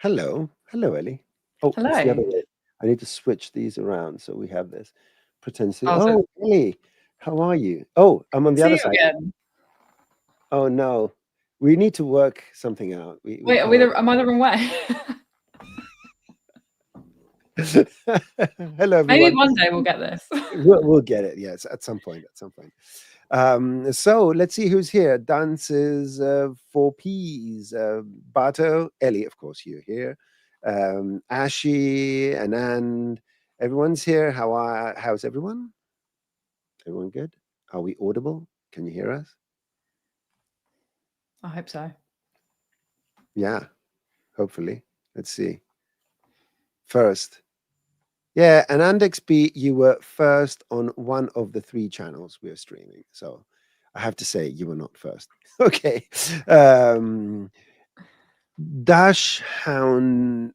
Hello. Hello, Ellie. Oh, it's the other Hello. way. I need to switch these around so we have this. Pretend to. Oh, so Oh, Ellie, how are you? Oh, I'm on the see other you side. again. Oh no, we need to work something out. We Wait, can't. am I the wrong way? Hello, Maybe everyone. one day we'll get this. We'll get it. Yes, at some point. At some point. So let's see who's here. Dances, 4Ps, Bato, Ellie, of course, you're here. Ashi, Anand, everyone's here. How's everyone? Everyone good? Are we audible? Can you hear us? I hope so. Yeah, hopefully. Let's see. First. Yeah, Anand XP, you were first on one of the three channels we are streaming. So I have to say you were not first. Okay. Um, Dash Hound,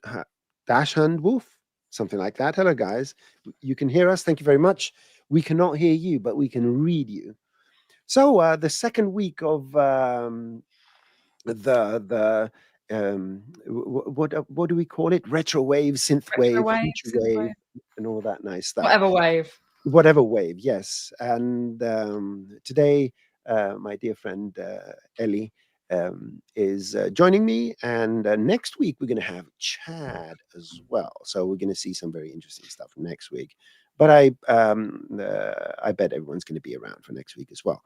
Dash Hound Wolf, something like that. Hello, guys. You can hear us. Thank you very much. We cannot hear you, but we can read you. So the second week of the what do we call it? Retrowave, synthwave, Retrowave, future wave, synthwave, and all that nice stuff. whatever wave. Whatever wave, yes. And today, my dear friend Ellie is joining me, and next week we're going to have Chad as well. So we're going to see some very interesting stuff next week. But I bet everyone's going to be around for next week as well.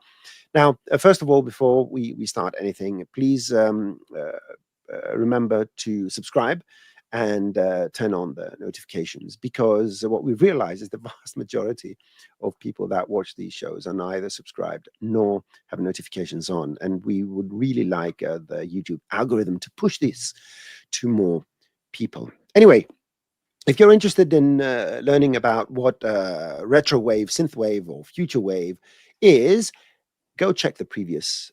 Now, first of all, before we start anything, please remember to subscribe and turn on the notifications, because what we've realized is the vast majority of people that watch these shows are neither subscribed nor have notifications on. And we would really like the YouTube algorithm to push this to more people. Anyway, if you're interested in learning about what retrowave, synthwave, or future wave is, go check the previous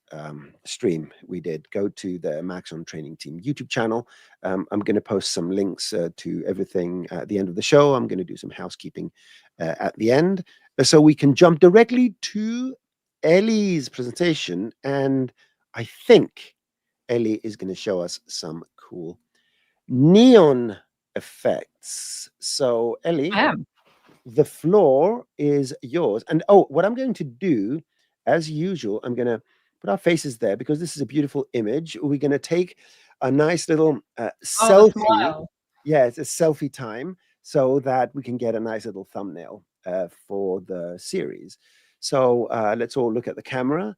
stream we did. Go to the Maxon Training Team YouTube channel. I'm going to post some links to everything at the end of the show. I'm going to do some housekeeping at the end, so we can jump directly to Ellie's presentation. And I think Ellie is going to show us some cool neon effects. So, Ellie, I am. the floor is yours. And oh, what I'm going to do, as usual, I'm going to put our faces there because this is a beautiful image. We're going to take a nice little Oh, the selfie. smile. Yeah, it's a selfie time so that we can get a nice little thumbnail for the series. So let's all look at the camera,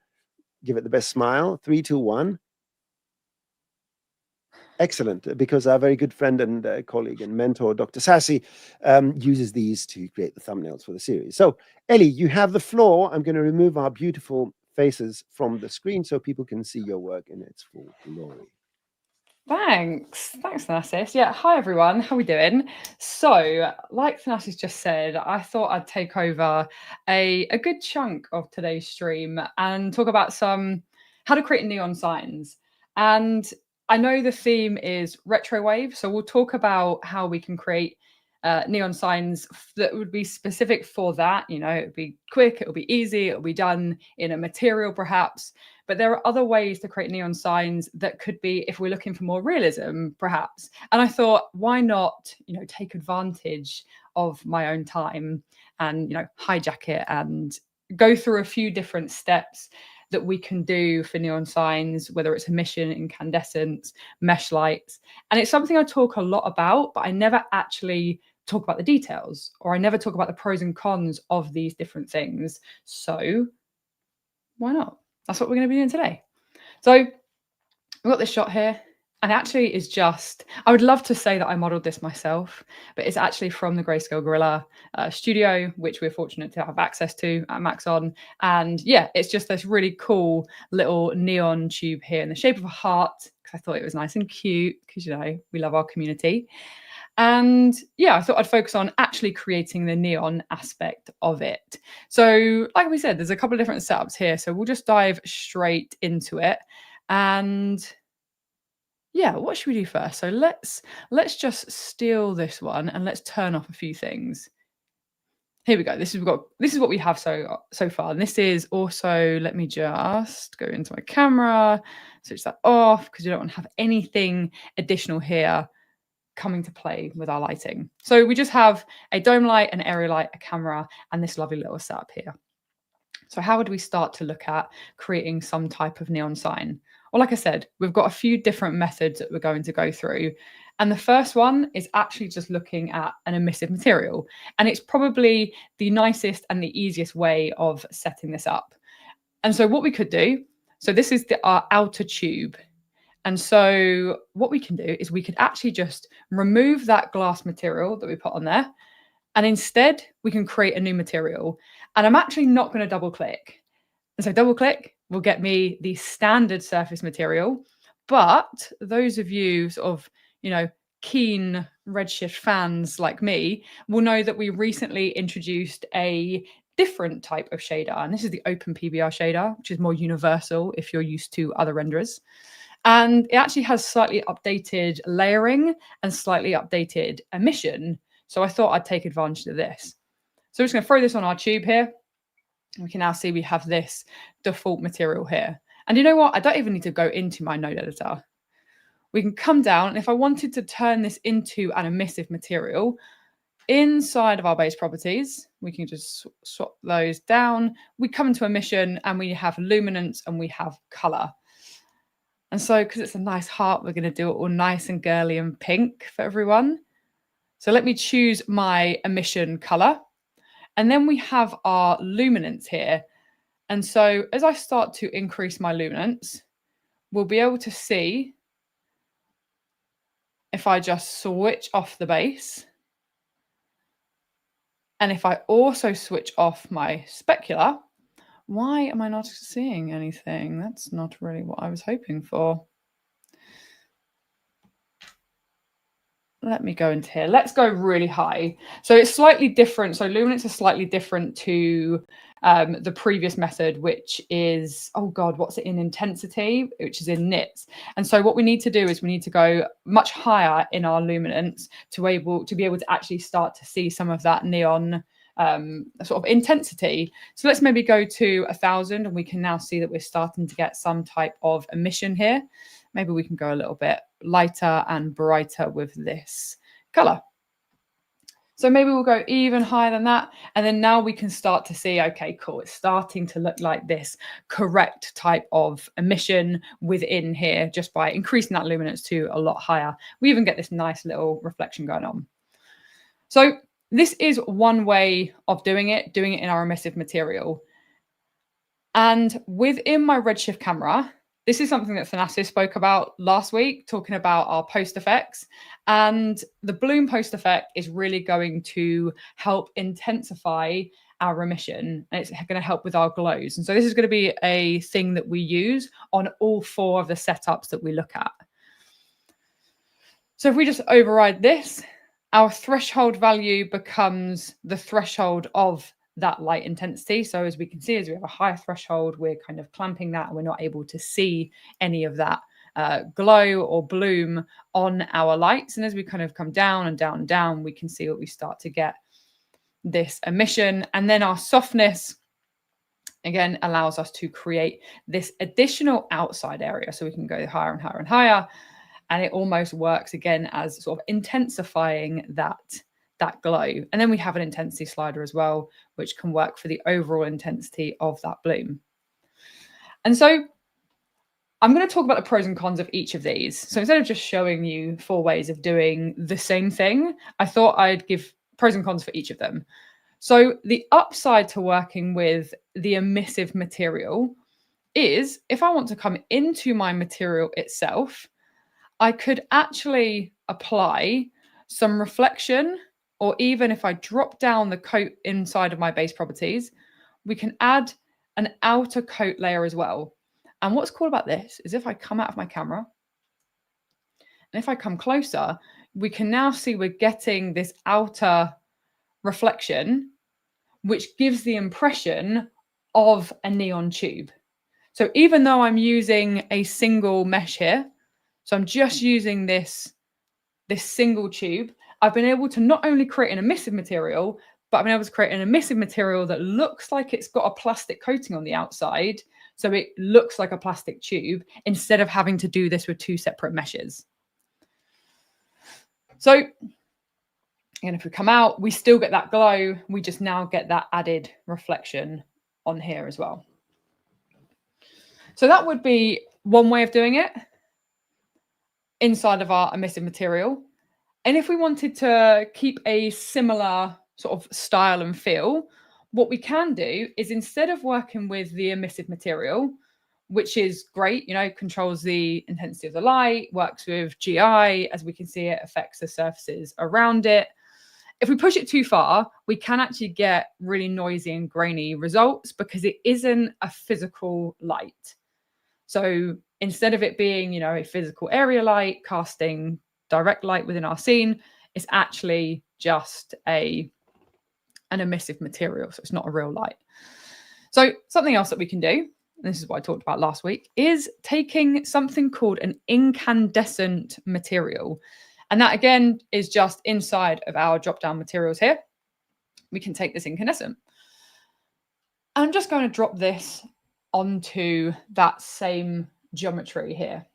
give it the best smile. 3, 2, 1. Excellent, because our very good friend and colleague and mentor, Dr. Sassy, uses these to create the thumbnails for the series. So, Ellie, you have the floor. I'm going to remove our beautiful faces from the screen so people can see your work in its full glory. Thanks, Thanasis. Yeah, hi everyone. How we doing? So, like Thanasis just said, I thought I'd take over a good chunk of today's stream and talk about some how to create neon signs. And I know the theme is retrowave, so we'll talk about how we can create neon signs that would be specific for that. You know, it would be quick, it will be easy, it will be done in a material perhaps. But there are other ways to create neon signs that could be, if we're looking for more realism, perhaps. And I thought, why not, take advantage of my own time and, hijack it and go through a few different steps that we can do for neon signs, whether it's emission, incandescent, mesh lights. And it's something I talk a lot about, but I never actually talk about the details, or I never talk about the pros and cons of these different things. So why not? That's what we're going to be doing today. So we've got this shot here, and actually is just, I would love to say that I modeled this myself, but it's actually from the Grayscale Gorilla studio, which we're fortunate to have access to at Maxon. And yeah, it's just this really cool little neon tube here in the shape of a heart, because I thought it was nice and cute, because, we love our community. And yeah, I thought I'd focus on actually creating the neon aspect of it. So like we said, there's a couple of different setups here. So we'll just dive straight into it. And yeah, what should we do first? So let's just steal this one and let's turn off a few things. Here we go. This is what we have so far. And this is also, let me just go into my camera, switch that off because you don't want to have anything additional here come into play with our lighting. So we just have a dome light, an area light, a camera, and this lovely little setup here. So how would we start to look at creating some type of neon sign? Well, like I said, we've got a few different methods that we're going to go through. And the first one is actually just looking at an emissive material. And it's probably the nicest and the easiest way of setting this up. And so what we could do, so this is our outer tube. And so what we can do is we could actually just remove that glass material that we put on there. And instead, we can create a new material. And I'm actually not going to double click. And so double click will get me the standard surface material. But those of you sort of, keen Redshift fans like me will know that we recently introduced a different type of shader. And this is the open PBR shader, which is more universal if you're used to other renderers. And it actually has slightly updated layering and slightly updated emission. So I thought I'd take advantage of this. So we're just going to throw this on our tube here. We can now see we have this default material here. And you know what? I don't even need to go into my node editor. We can come down, and if I wanted to turn this into an emissive material, inside of our base properties, we can just swap those down. We come into emission, and we have luminance, and we have color. And so, because it's a nice heart, we're going to do it all nice and girly and pink for everyone. So let me choose my emission color. And then we have our luminance here. And so as I start to increase my luminance, we'll be able to see if I just switch off the base. And if I also switch off my specular, why am I not seeing anything? That's not really what I was hoping for. Let me go into here. Let's go really high. So it's slightly different. So luminance is slightly different to the previous method, which is, oh God, what's it in intensity, which is in nits. And so what we need to do is we need to go much higher in our luminance to be able to actually start to see some of that neon sort of intensity. So let's maybe go to 1,000, and we can now see that we're starting to get some type of emission here. Maybe we can go a little bit lighter and brighter with this color. So maybe we'll go even higher than that. And then now we can start to see, okay, cool. It's starting to look like this correct type of emission within here just by increasing that luminance to a lot higher. We even get this nice little reflection going on. So this is one way of doing it in our emissive material. And within my Redshift camera, this is something that Thanasis spoke about last week, talking about our post effects. And the bloom post effect is really going to help intensify our emission. And it's going to help with our glows. And so this is going to be a thing that we use on all 4 of the setups that we look at. So if we just override this, our threshold value becomes the threshold of that light intensity. So as we can see, as we have a higher threshold, we're kind of clamping that and we're not able to see any of that glow or bloom on our lights. And as we kind of come down and down and down, we can see that we start to get this emission. And then our softness, again, allows us to create this additional outside area. So we can go higher and higher and higher. And it almost works again as sort of intensifying that glow. And then we have an intensity slider as well, which can work for the overall intensity of that bloom. And so I'm going to talk about the pros and cons of each of these. So instead of just showing you 4 ways of doing the same thing, I thought I'd give pros and cons for each of them. So the upside to working with the emissive material is if I want to come into my material itself, I could actually apply some reflection, or even if I drop down the coat inside of my base properties, we can add an outer coat layer as well. And what's cool about this is if I come out of my camera, and if I come closer, we can now see we're getting this outer reflection, which gives the impression of a neon tube. So even though I'm using a single mesh here, so I'm just using this single tube, I've been able to not only create an emissive material, but I've been able to create an emissive material that looks like it's got a plastic coating on the outside. So it looks like a plastic tube instead of having to do this with 2 separate meshes. So again, if we come out, we still get that glow. We just now get that added reflection on here as well. So that would be one way of doing it inside of our emissive material. And if we wanted to keep a similar sort of style and feel, what we can do is, instead of working with the emissive material, which is great, you know, controls the intensity of the light, works with GI, as we can see it affects the surfaces around it. If we push it too far, we can actually get really noisy and grainy results because it isn't a physical light. So instead of it being, you know, a physical area light casting direct light within our scene, it's actually just an emissive material. So it's not a real light. So something else that we can do, and this is what I talked about last week, is taking something called an incandescent material. And that again is just inside of our drop-down materials here. We can take this incandescent. And I'm just going to drop this onto that same geometry here.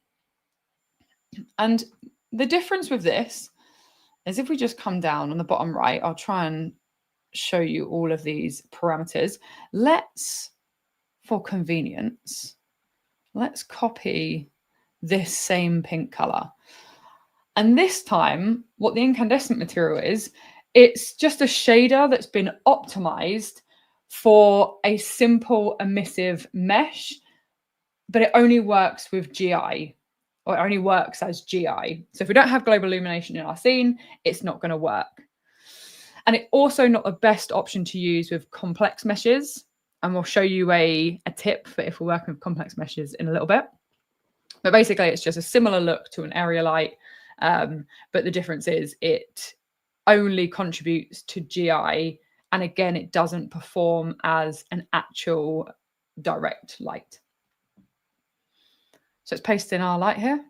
And the difference with this is, if we just come down on the bottom right, I'll try and show you all of these parameters. Let's, for convenience, let's copy this same pink color. And this time, what the incandescent material is, it's just a shader that's been optimized for a simple emissive mesh, but it only works with GI, or it only works as GI. So if we don't have global illumination in our scene, it's not going to work. And it's also not the best option to use with complex meshes. And we'll show you a tip for if we're working with complex meshes in a little bit. But basically, it's just a similar look to an area light. But the difference is it only contributes to GI. And again, it doesn't perform as an actual direct light. So let's paste in our light here.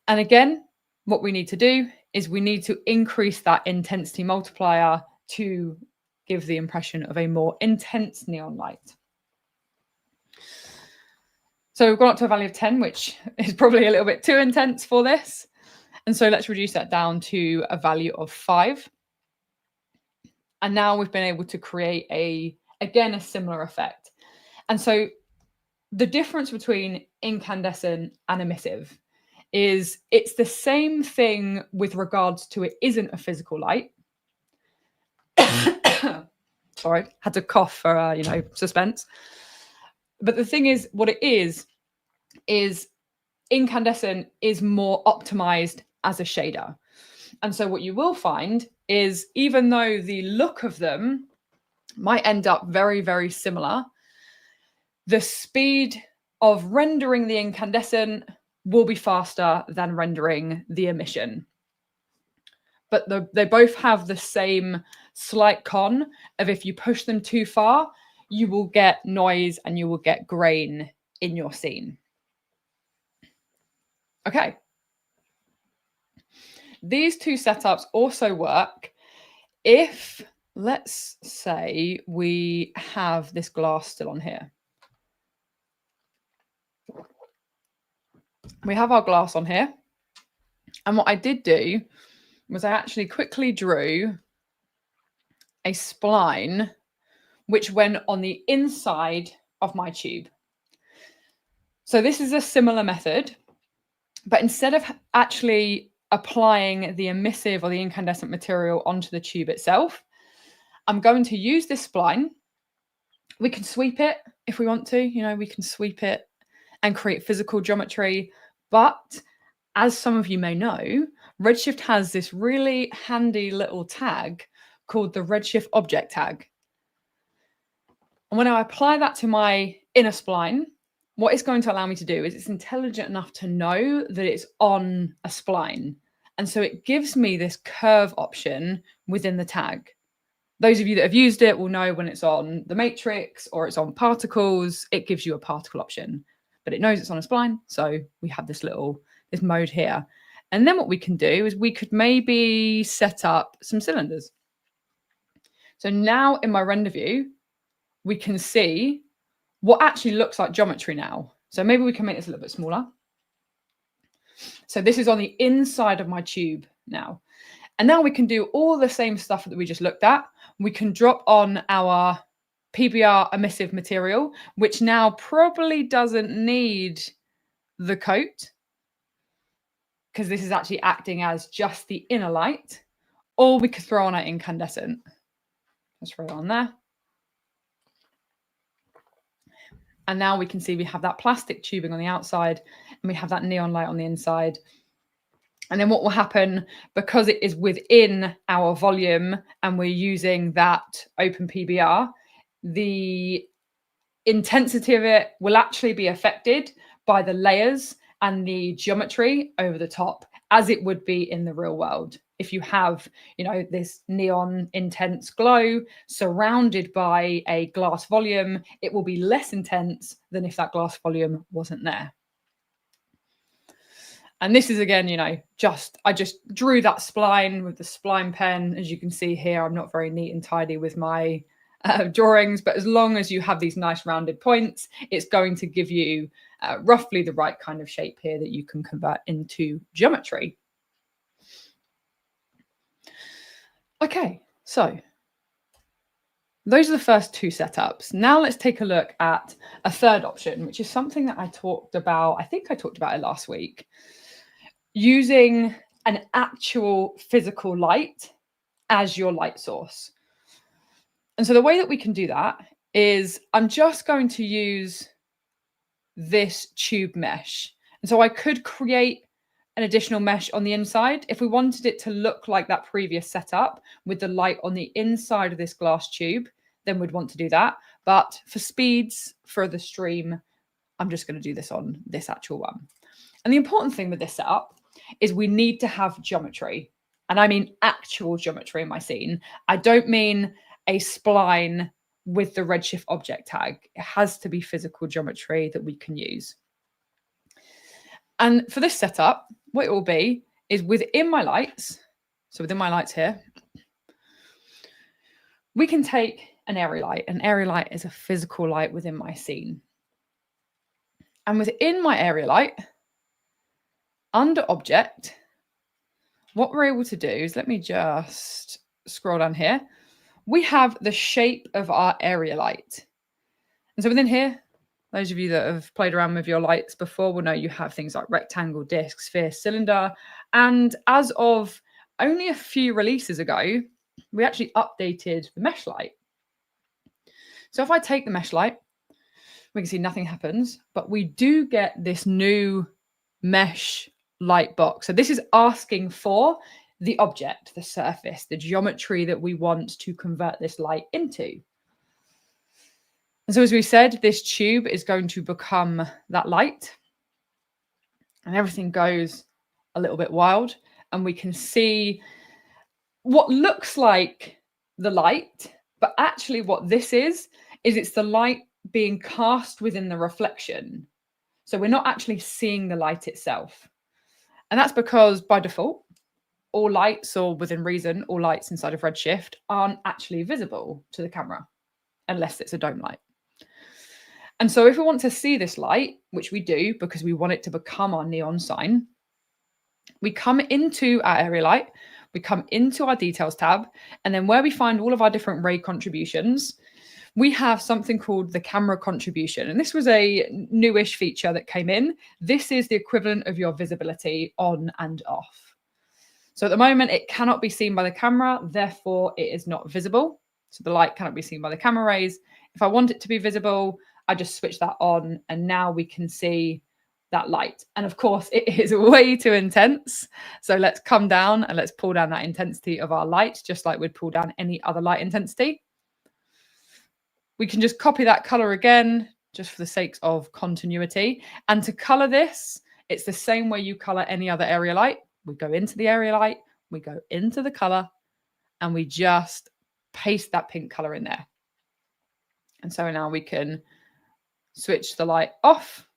And again, what we need to do is we need to increase that intensity multiplier to give the impression of a more intense neon light. So we've gone up to a value of 10, which is probably a little bit too intense for this. And so let's reduce that down to a value of 5. And now we've been able to create again, a similar effect. And so the difference between incandescent and emissive is it's the same thing with regards to it isn't a physical light. Sorry, had to cough for, suspense. But the thing is, what it is incandescent is more optimized as a shader. And so what you will find is, even though the look of them might end up very, very similar, the speed of rendering the incandescent will be faster than rendering the emission. But they both have the same slight con of, if you push them too far, you will get noise and you will get grain in your scene. Okay. These two setups also work if, let's say, we have this glass still on here. We have our glass on here. And what I did do was I actually quickly drew a spline which went on the inside of my tube. So this is a similar method, but instead of actually applying the emissive or the incandescent material onto the tube itself, I'm going to use this spline. We can sweep it if we want to, we can sweep it and create physical geometry. But as some of you may know, Redshift has this really handy little tag called the Redshift object tag. And when I apply that to my inner spline, what it's going to allow me to do is it's intelligent enough to know that it's on a spline. And so it gives me this curve option within the tag. Those of you that have used it will know when it's on the matrix or it's on particles, it gives you a particle option. But it knows it's on a spline, so we have this mode here. And then what we can do is we could maybe set up some cylinders. So now in my render view, we can see what actually looks like geometry now. So maybe we can make this a little bit smaller. So this is on the inside of my tube now. And now we can do all the same stuff that we just looked at. We can drop on our PBR emissive material, which now probably doesn't need the coat, because this is actually acting as just the inner light, or we could throw on our incandescent. Let's throw it on there. And now we can see we have that plastic tubing on the outside and we have that neon light on the inside. And then what will happen, because it is within our volume and we're using that open PBR, the intensity of it will actually be affected by the layers and the geometry over the top, as it would be in the real world. If you have, you know, this neon intense glow surrounded by a glass volume, it will be less intense than if that glass volume wasn't there. And this is, again, you know, I just drew that spline with the spline pen. As you can see here, I'm not very neat and tidy with my drawings, but as long as you have these nice rounded points, it's going to give you roughly the right kind of shape here that you can convert into geometry. Okay, so those are the first two setups. Now let's take a look at a third option, which is something that I talked about. I think I talked about it last week. Using an actual physical light as your light source. And so the way that we can do that is I'm just going to use this tube mesh. And so I could create an additional mesh on the inside if we wanted it to look like that previous setup with the light on the inside of this glass tube, then we'd want to do that. But for speeds for the stream, I'm just going to do this on this actual one. And the important thing with this setup is we need to have geometry. And I mean actual geometry in my scene. I don't mean a spline with the Redshift object tag. It has to be physical geometry that we can use. And for this setup, what it will be is within my lights, so within my lights here, we can take an area light. An area light is a physical light within my scene. And within my area light, under object, what we're able to do is, let me just scroll down here. We have the shape of our area light. And so within here, those of you that have played around with your lights before will know you have things like rectangle, disc, sphere, cylinder. And as of only a few releases ago, we actually updated the mesh light. So if I take the mesh light, we can see nothing happens, but we do get this new mesh light box. So this is asking for the object, the surface, the geometry that we want to convert this light into. And so as we said, this tube is going to become that light, and everything goes a little bit wild, and we can see what looks like the light, but actually what this is it's the light being cast within the reflection. So we're not actually seeing the light itself. And that's because by default, all lights, or within reason, all lights inside of Redshift aren't actually visible to the camera unless it's a dome light. And so if we want to see this light, which we do because we want it to become our neon sign, we come into our area light, we come into our details tab, and then where we find all of our different ray contributions, we have something called the camera contribution. And this was a newish feature that came in. This is the equivalent of your visibility on and off. So at the moment, it cannot be seen by the camera, therefore it is not visible. So the light cannot be seen by the camera rays. If I want it to be visible, I just switch that on, and now we can see that light. And of course, it is way too intense. So let's come down and let's pull down that intensity of our light, just like we'd pull down any other light intensity. We can just copy that color again, just for the sake of continuity. And to color this, it's the same way you color any other area light. We go into the area light, we go into the color, and we just paste that pink color in there. And so now we can switch the light off,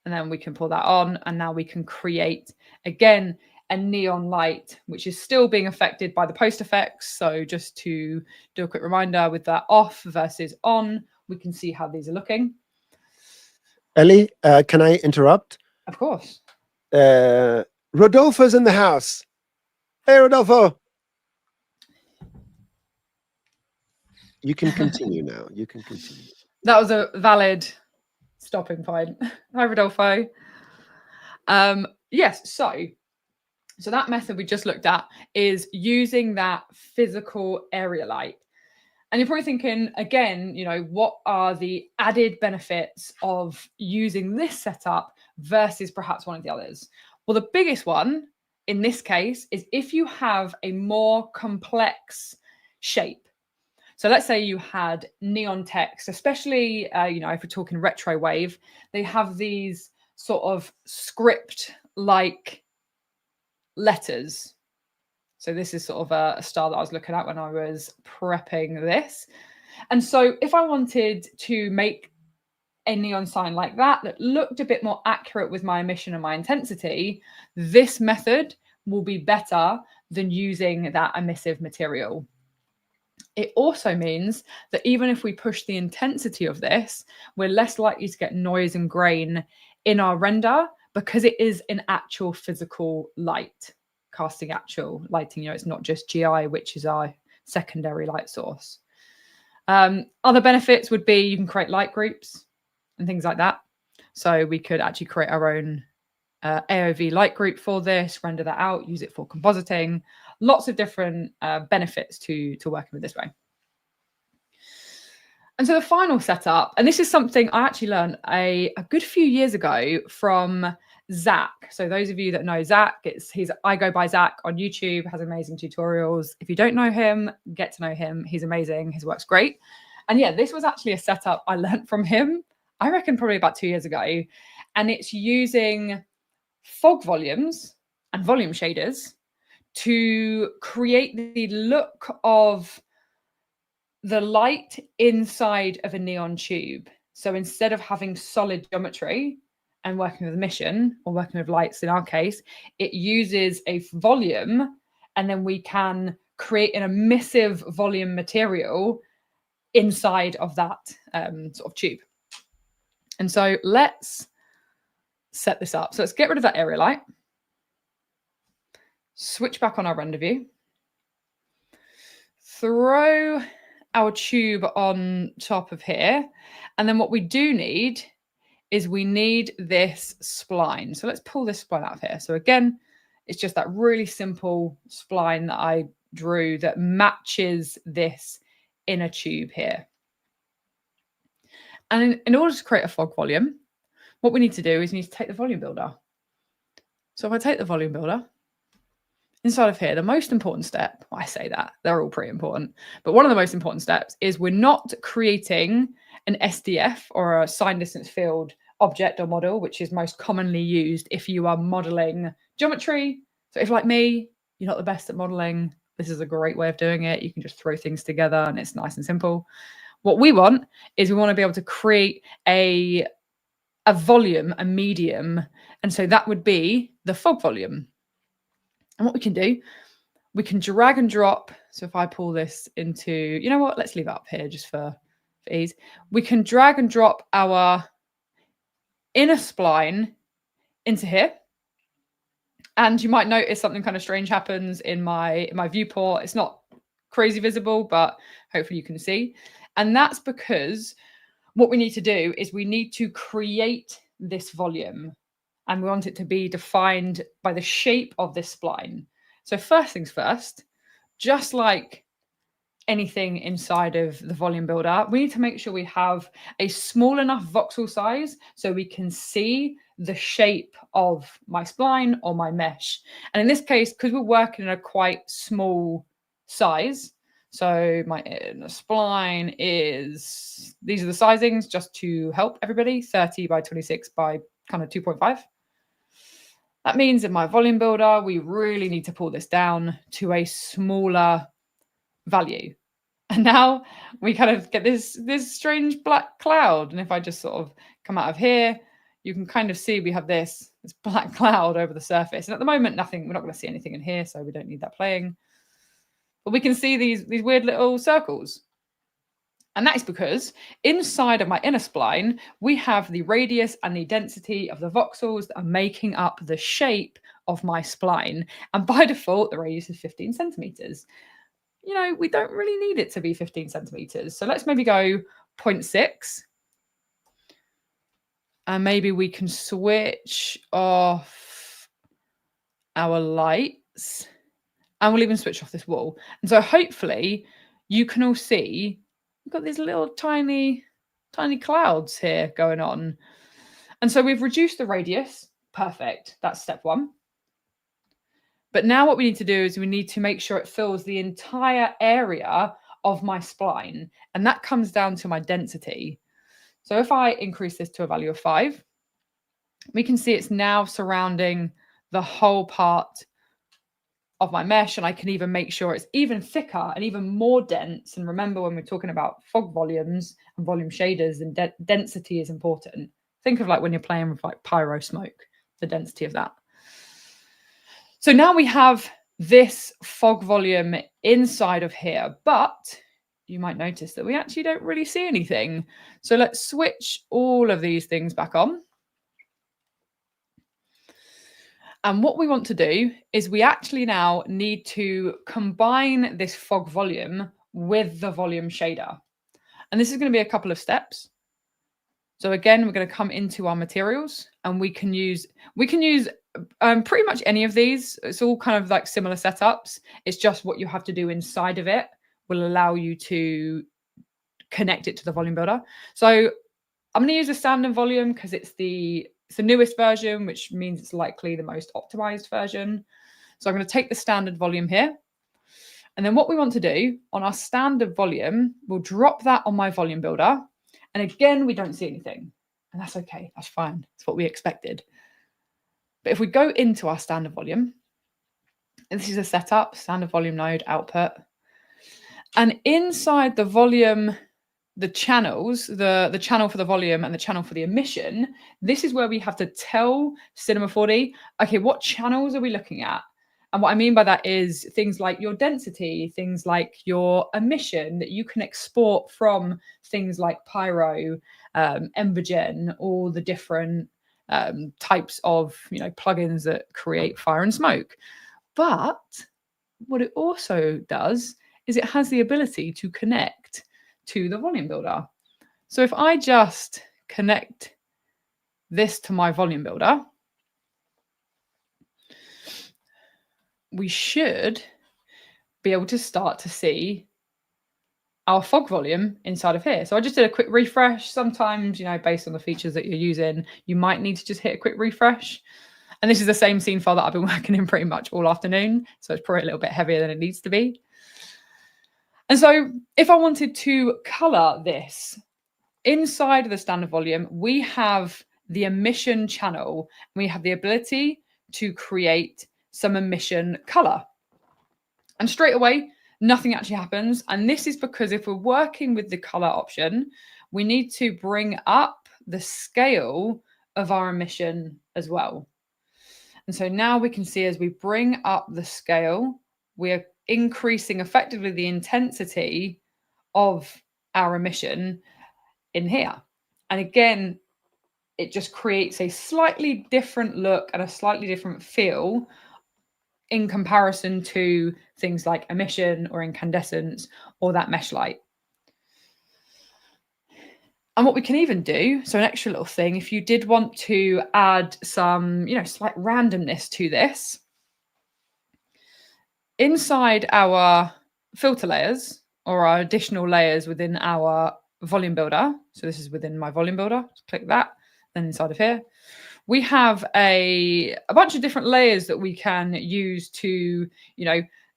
and then we can pull that on, and now we can create, again, a neon light, which is still being affected by the post effects. So just to do a quick reminder, with that off versus on, we can see how these are looking. Elly, can I interrupt? Of course. Rodolfo's in the house. Hey, Rodolfo. You can continue now. You can continue. That was a valid stopping point. Hi, Rodolfo. Yes, so that method we just looked at is using that physical area light. And you're probably thinking, again, you know, what are the added benefits of using this setup versus perhaps one of the others? Well, the biggest one in this case is if you have a more complex shape. So let's say you had neon text, especially, you know, if we're talking Retrowave, they have these sort of script-like letters. So this is sort of a style that I was looking at when I was prepping this. And so if I wanted to make a neon sign like that looked a bit more accurate with my emission and my intensity, this method will be better than using that emissive material. It also means that even if we push the intensity of this, we're less likely to get noise and grain in our render because it is an actual physical light, casting actual lighting. You know, it's not just GI, which is our secondary light source. Other benefits would be you can create light groups and things like that. So we could actually create our own AOV light group for this, render that out, use it for compositing. Lots of different benefits to working with this way. And so the final setup, and this is something I actually learned a good few years ago from Zach. So those of you that know Zach, I go by Zach on YouTube, has amazing tutorials. If you don't know him, get to know him. He's amazing. His work's great. And yeah, this was actually a setup I learned from him, I reckon probably about 2 years ago. And it's using fog volumes and volume shaders to create the look of the light inside of a neon tube. So instead of having solid geometry and working with emission or working with lights in our case, it uses a volume, and then we can create an emissive volume material inside of that sort of tube. And so let's set this up. So let's get rid of that area light. Switch back on our render view. Throw our tube on top of here. And then what we do need is we need this spline. So let's pull this spline out of here. So again, it's just that really simple spline that I drew that matches this inner tube here. And in order to create a fog volume, what we need to do is we need to take the volume builder. So if I take the volume builder, inside of here, the most important step, well, I say that, they're all pretty important, but one of the most important steps is we're not creating an SDF or a sign distance field object or model, which is most commonly used if you are modeling geometry. So if, like me, you're not the best at modeling, this is a great way of doing it. You can just throw things together and it's nice and simple. What we want is we want to be able to create a volume, a medium. And so that would be the fog volume. And what we can do, we can drag and drop. So if I pull this into, you know what, let's leave it up here just for ease. We can drag and drop our inner spline into here. And you might notice something kind of strange happens in my viewport. It's not crazy visible, but hopefully you can see. And that's because what we need to do is we need to create this volume, and we want it to be defined by the shape of this spline. So first things first, just like anything inside of the volume builder, we need to make sure we have a small enough voxel size so we can see the shape of my spline or my mesh. And in this case, because we're working in a quite small size, so my spline is, these are the sizings just to help everybody, 30 by 26 by kind of 2.5. That means in my volume builder, we really need to pull this down to a smaller value. And now we kind of get this strange black cloud. And if I just sort of come out of here, you can kind of see we have this black cloud over the surface. And at the moment, nothing, we're not going to see anything in here, so we don't need that playing. But we can see these weird little circles. And that is because inside of my inner spline, we have the radius and the density of the voxels that are making up the shape of my spline. And by default, the radius is 15 centimeters. You know, we don't really need it to be 15 centimeters. So let's maybe go 0.6. And maybe we can switch off our lights. And we'll even switch off this wall. And so hopefully you can all see we've got these little tiny clouds here going on. And so we've reduced the radius. Perfect. That's step one. But now what we need to do is we need to make sure it fills the entire area of my spline. And that comes down to my density. So if I increase this to a value of 5, we can see it's now surrounding the whole part of my mesh, and I can even make sure it's even thicker and even more dense. And remember, when we're talking about fog volumes and volume shaders, and density is important. Think of like when you're playing with like pyro smoke, the density of that. So now we have this fog volume inside of here, but you might notice that we actually don't really see anything. So let's switch all of these things back on. And what we want to do is we actually now need to combine this fog volume with the volume shader. And this is going to be a couple of steps. So again, we're going to come into our materials, and we can use pretty much any of these. It's all kind of like similar setups. It's just what you have to do inside of it will allow you to connect it to the volume builder. So I'm going to use a standard volume because it's the newest version, which means it's likely the most optimized version. So I'm going to take the standard volume here. And then what we want to do on our standard volume, we'll drop that on my volume builder. And again, we don't see anything. And that's okay. That's fine. That's what we expected. But if we go into our standard volume, and this is a setup, standard volume node output. And inside the volume, the channels, the channel for the volume and the channel for the emission, this is where we have to tell Cinema 4D, okay, what channels are we looking at? And what I mean by that is things like your density, things like your emission that you can export from things like Pyro, Embergen, all the different types of plugins that create fire and smoke. But what it also does is it has the ability to connect to the volume builder. So if I just connect this to my volume builder, we should be able to start to see our fog volume inside of here. So I just did a quick refresh. Sometimes, based on the features that you're using, you might need to just hit a quick refresh. And this is the same scene file that I've been working in pretty much all afternoon. So it's probably a little bit heavier than it needs to be. And so if I wanted to color this inside of the standard volume, we have the emission channel. We have the ability to create some emission color. And straight away, nothing actually happens. And this is because if we're working with the color option, we need to bring up the scale of our emission as well. And so now we can see as we bring up the scale, we're increasing effectively the intensity of our emission in here. And again, it just creates a slightly different look and a slightly different feel in comparison to things like emission or incandescence or that mesh light. And what we can even do, so an extra little thing, if you did want to add some, slight randomness to this, inside our filter layers or our additional layers within our volume builder, so this is within my volume builder, just click that, then inside of here, we have a bunch of different layers that we can use to,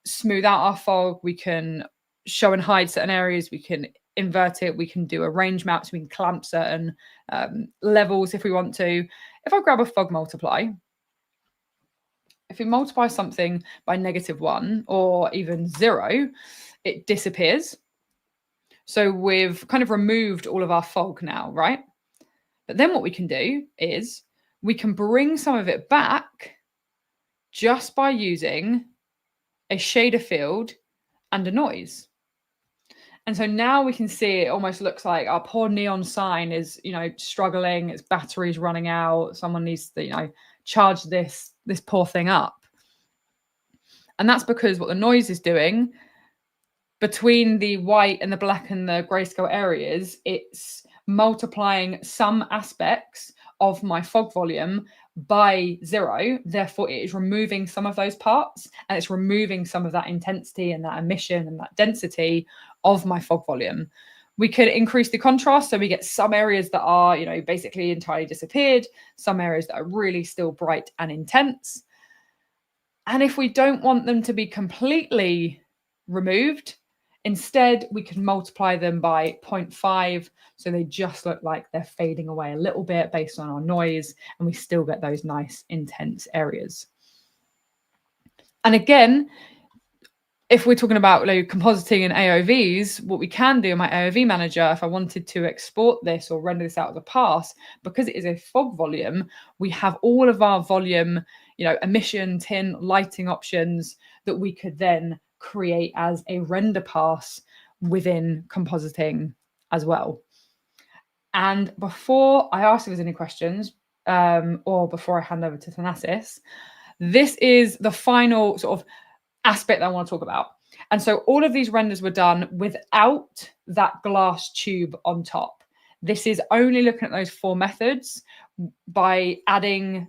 smooth out our fog. We can show and hide certain areas. We can invert it. We can do a range map, so we can clamp certain levels if we want to. If I grab a fog multiply, if we multiply something by -1 or even 0, it disappears. So we've kind of removed all of our fog now, right? But then what we can do is we can bring some of it back just by using a shader field and a noise. And so now we can see it almost looks like our poor neon sign is, struggling, its battery's running out, someone needs to, charge this poor thing up. And that's because what the noise is doing between the white and the black and the grayscale areas, it's multiplying some aspects of my fog volume by 0. Therefore, it is removing some of those parts, and it's removing some of that intensity and that emission and that density of my fog volume. We could increase the contrast, so we get some areas that are, basically entirely disappeared, some areas that are really still bright and intense. And if we don't want them to be completely removed, instead we can multiply them by 0.5, so they just look like they're fading away a little bit based on our noise, and we still get those nice intense areas. And again, if we're talking about compositing and AOVs, what we can do in my AOV manager, if I wanted to export this or render this out as a pass, because it is a fog volume, we have all of our volume, emission, tint, lighting options that we could then create as a render pass within compositing as well. And before I ask if there's any questions, or before I hand over to Thanasis, this is the final sort of aspect that I want to talk about. And so all of these renders were done without that glass tube on top. This is only looking at those 4 methods by adding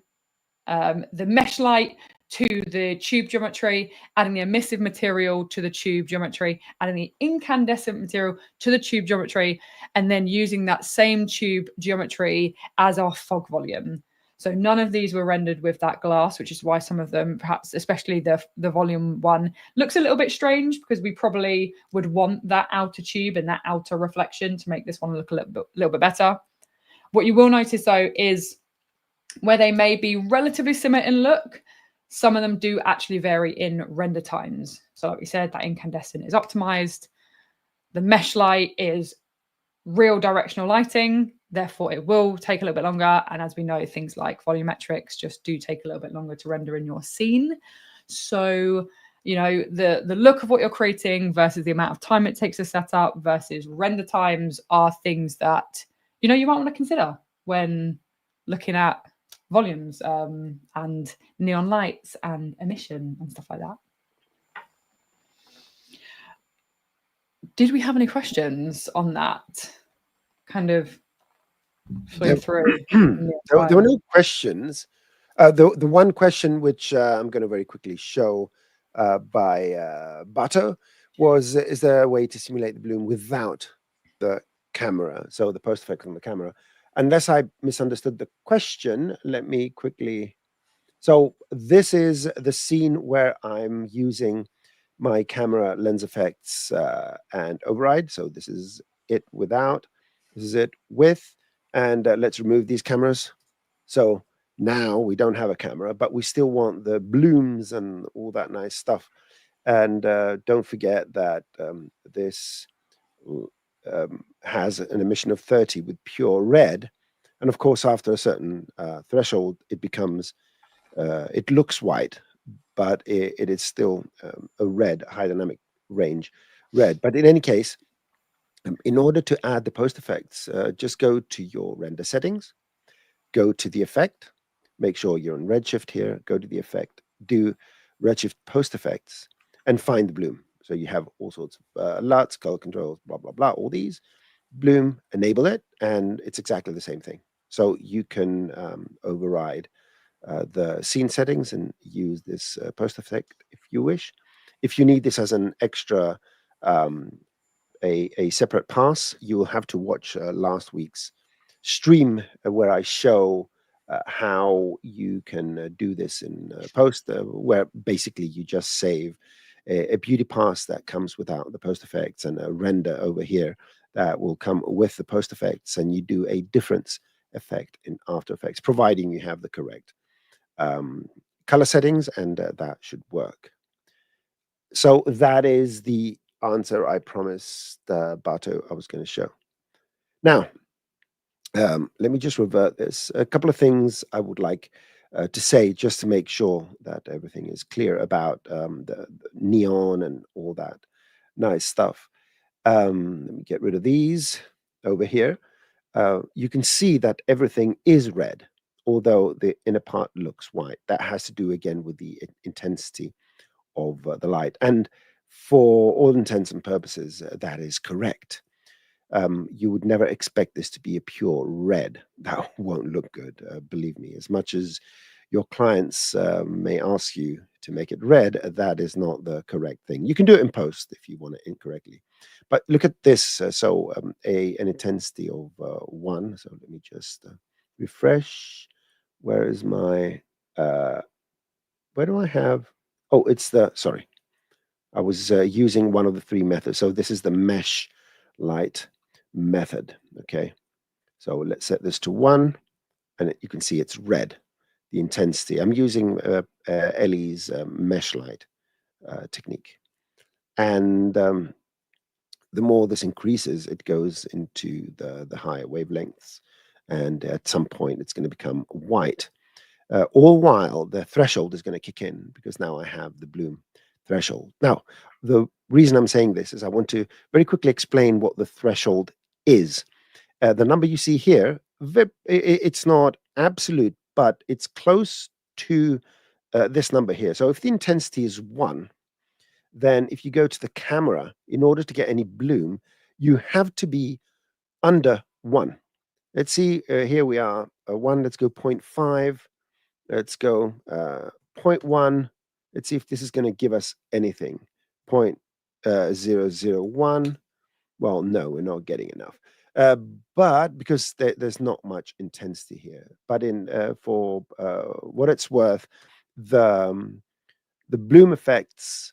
the mesh light to the tube geometry, adding the emissive material to the tube geometry, adding the incandescent material to the tube geometry, and then using that same tube geometry as our fog volume. So none of these were rendered with that glass, which is why some of them, perhaps especially the volume one, looks a little bit strange, because we probably would want that outer tube and that outer reflection to make this one look a little bit better. What you will notice though is where they may be relatively similar in look, some of them do actually vary in render times. So like we said, that incandescent is optimized. The mesh light is real directional lighting, therefore it will take a little bit longer. And as we know, things like volumetrics just do take a little bit longer to render in your scene. So, the look of what you're creating versus the amount of time it takes to set up versus render times are things that, you might want to consider when looking at volumes and neon lights and emission and stuff like that. Did we have any questions on that? Kind of flew through. There were no questions. The one question which I'm going to very quickly show by Bato was, is there a way to simulate the bloom without the camera? So the post effect on the camera. Unless I misunderstood the question, let me quickly. So this is the scene where I'm using my camera lens effects and override. So this is it without, this is it with, and let's remove these cameras. So now we don't have a camera, but we still want the blooms and all that nice stuff. And don't forget that this has an emission of 30 with pure red. And of course, after a certain threshold, it becomes, it looks white, but it is still a red, high dynamic range red. But in any case, in order to add the post effects, just go to your render settings, go to the effect, make sure you're in Redshift here, go to the effect, do Redshift post effects, and find the bloom. So you have all sorts of LUTs, color controls, blah, blah, blah, all these. Bloom, enable it, and it's exactly the same thing. So you can override the scene settings and use this post effect if you wish. If you need this as an extra, a separate pass, you will have to watch last week's stream where I show how you can do this in post, where basically you just save a beauty pass that comes without the post effects and a render over here that will come with the post effects, and you do a difference effect in After Effects, providing you have the correct color settings, and that should work. So that is the answer I promised Bato I was going to show. Now, let me just revert this. A couple of things I would like to say just to make sure that everything is clear about the neon and all that nice stuff. Let me get rid of these over here. You can see that everything is red, although the inner part looks white. That has to do again with the intensity of the light. And for all intents and purposes, that is correct. You would never expect this to be a pure red. That won't look good, believe me. As much as your clients may ask you to make it red, that is not the correct thing. You can do it in post if you want it incorrectly. But look at this. An intensity of 1. So let me just refresh. Where is my, where do I have? Oh, it's the, sorry. I was using one of the 3 methods. So this is the mesh light method. Okay. So let's set this to 1, and you can see it's red, the intensity. I'm using Elly's mesh light technique. And the more this increases, it goes into the higher wavelengths. And at some point, it's going to become white. All while the threshold is going to kick in because now I have the bloom threshold. Now, the reason I'm saying this is I want to very quickly explain what the threshold is. The number you see here, it's not absolute, but it's close to this number here. So if the intensity is 1, then if you go to the camera, in order to get any bloom, you have to be under 1. Let's see, here we are, 1, let's go 0.5. Let's go 0.1. Let's see if this is going to give us anything. 0.001. Well, no, we're not getting enough. But because there's not much intensity here. But for what it's worth, the bloom effects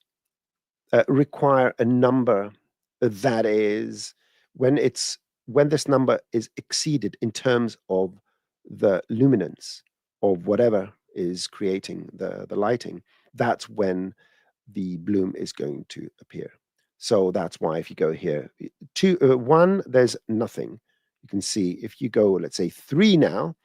require a number that is when this number is exceeded in terms of the luminance of whatever is creating the lighting, that's when the bloom is going to appear. So that's why if you go here, 1, there's nothing. You can see if you go, let's say 3 now,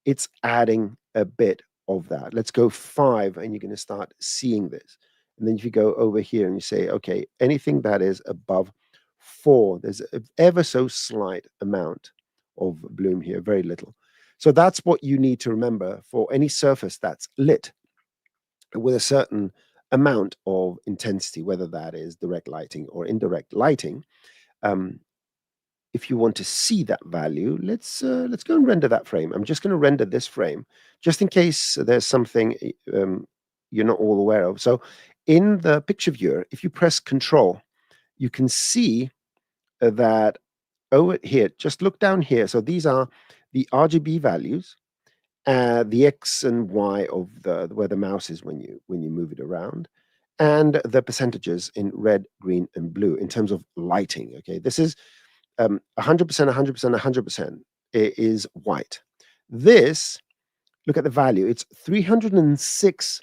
it's adding a bit of that. Let's go 5, and you're going to start seeing this. And then if you go over here and you say, okay, anything that is above 4, there's an ever so slight amount of bloom here, very little. So that's what you need to remember for any surface that's lit with a certain amount of intensity, whether that is direct lighting or indirect lighting. If you want to see that value, let's go and render that frame. I'm just going to render this frame just in case there's something you're not all aware of. So in the picture viewer, if you press Control, you can see that over here, just look down here. So these are the RGB values, the X and Y of where the mouse is when you move it around, and the percentages in red, green, and blue in terms of lighting. Okay, this is 100%, 100%, 100% is white. This, look at the value, it's 306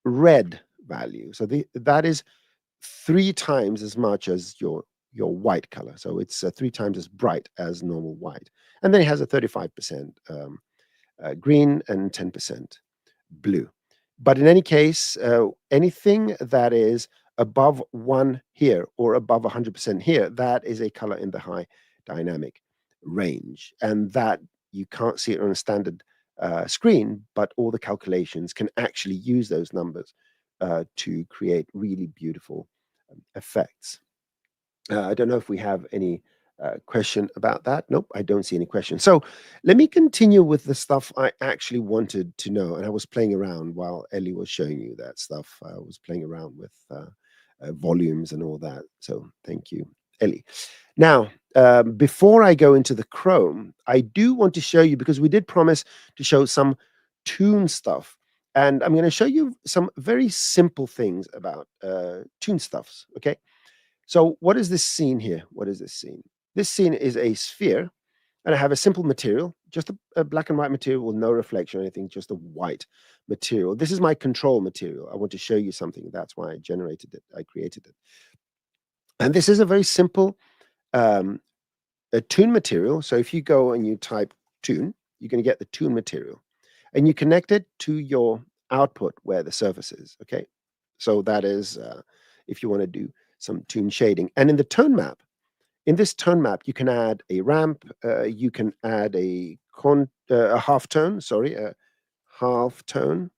red value. So that is 3 times as much as your white color. So it's 3 times as bright as normal white. And then it has a 35% green and 10% blue. But in any case, anything that is above 1 here or above 100% here, that is a color in the high dynamic range. And that you can't see it on a standard screen, but all the calculations can actually use those numbers to create really beautiful effects. I don't know if we have any question about that. Nope, I don't see any questions. So let me continue with the stuff I actually wanted to know. And I was playing around while Elly was showing you that stuff. I was playing around with volumes and all that. So thank you, Elly. Now, before I go into the Chrome, I do want to show you, because we did promise to show some Toon stuff. And I'm going to show you some very simple things about Toon stuffs, okay? So what is this scene here? What is this scene? This scene is a sphere, and I have a simple material, just a black and white material with no reflection or anything, just a white material. This is my control material. I want to show you something. That's why I generated it. I created it. And this is a very simple a Toon material. So if you go and you type Toon, you're going to get the Toon material. And you connect it to your output where the surface is, okay? So that is if you want to do some Toon shading. And in the tone map, in this tone map, you can add a ramp, you can add a half tone, sorry, a half tone,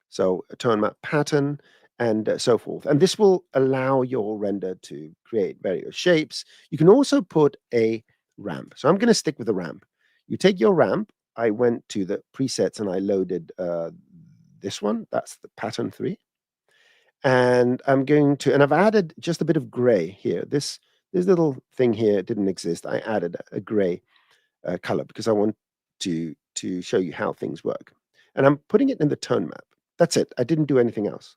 so a tone map pattern, and so forth. And this will allow your render to create various shapes. You can also put a ramp. So I'm going to stick with the ramp. You take your ramp. I went to the presets and I loaded this one. That's the pattern 3. And I'm going to, and I've added just a bit of gray here. This little thing here didn't exist. I added a gray color because I want to show you how things work. And I'm putting it in the tone map. That's it. I didn't do anything else.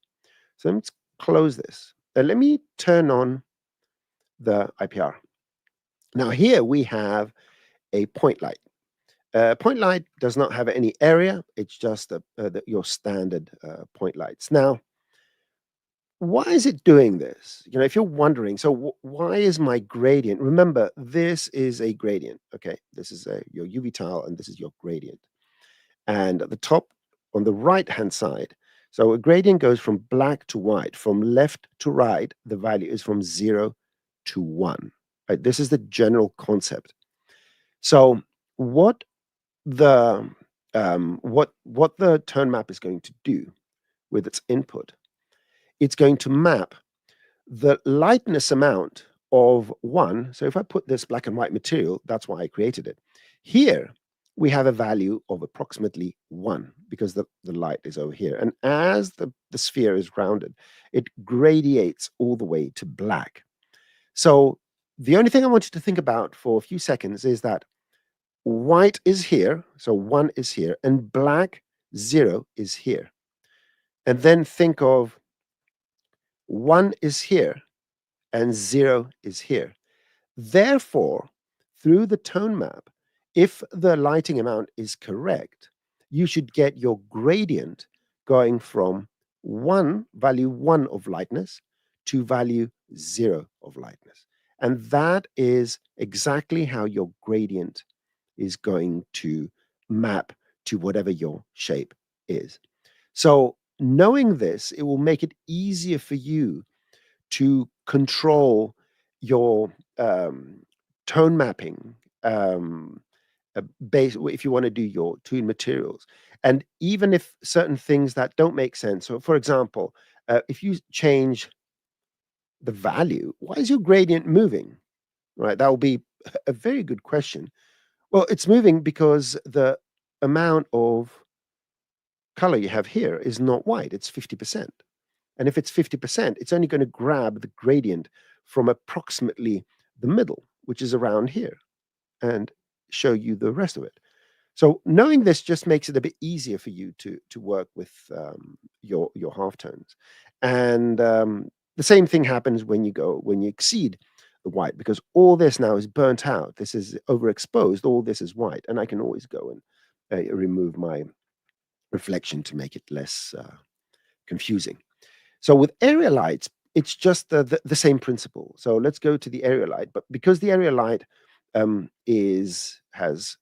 So let's close this. Let me turn on the IPR. Now here we have a point light. Point light does not have any area. It's just your standard point lights. Now, why is it doing this? You know, if you're wondering, so why is my gradient? Remember, this is a gradient. Okay, this is your UV tile, and this is your gradient. And at the top, on the right-hand side, so a gradient goes from black to white, from left to right. The value is from 0 to 1. Right? This is the general concept. So what the tone map is going to do with its input, it's going to map the lightness amount of 1. So if I put this black and white material, that's why I created it. Here, we have a value of approximately 1 because the light is over here. And as the sphere is rounded, it gradiates all the way to black. So the only thing I want you to think about for a few seconds is that white is here, so 1 is here, and black, 0 is here. And then think of 1 is here, and 0 is here. Therefore, through the tone map, if the lighting amount is correct, you should get your gradient going from value 1 of lightness to value 0 of lightness. And that is exactly how your gradient is going to map to whatever your shape is. So knowing this, it will make it easier for you to control your tone mapping base if you want to do your Toon materials. And even if certain things that don't make sense, so for example, if you change the value, why is your gradient moving? Right, that will be a very good question. Well, it's moving because the amount of color you have here is not white, it's 50%. And if it's 50%, it's only going to grab the gradient from approximately the middle, which is around here, and show you the rest of it. So knowing this just makes it a bit easier for you to work with your halftones. And the same thing happens when you exceed the white, because all this now is burnt out. This is overexposed. All this is white, and I can always go and remove my reflection to make it less confusing. So with area lights, it's just the same principle. So let's go to the area light. But because the area light has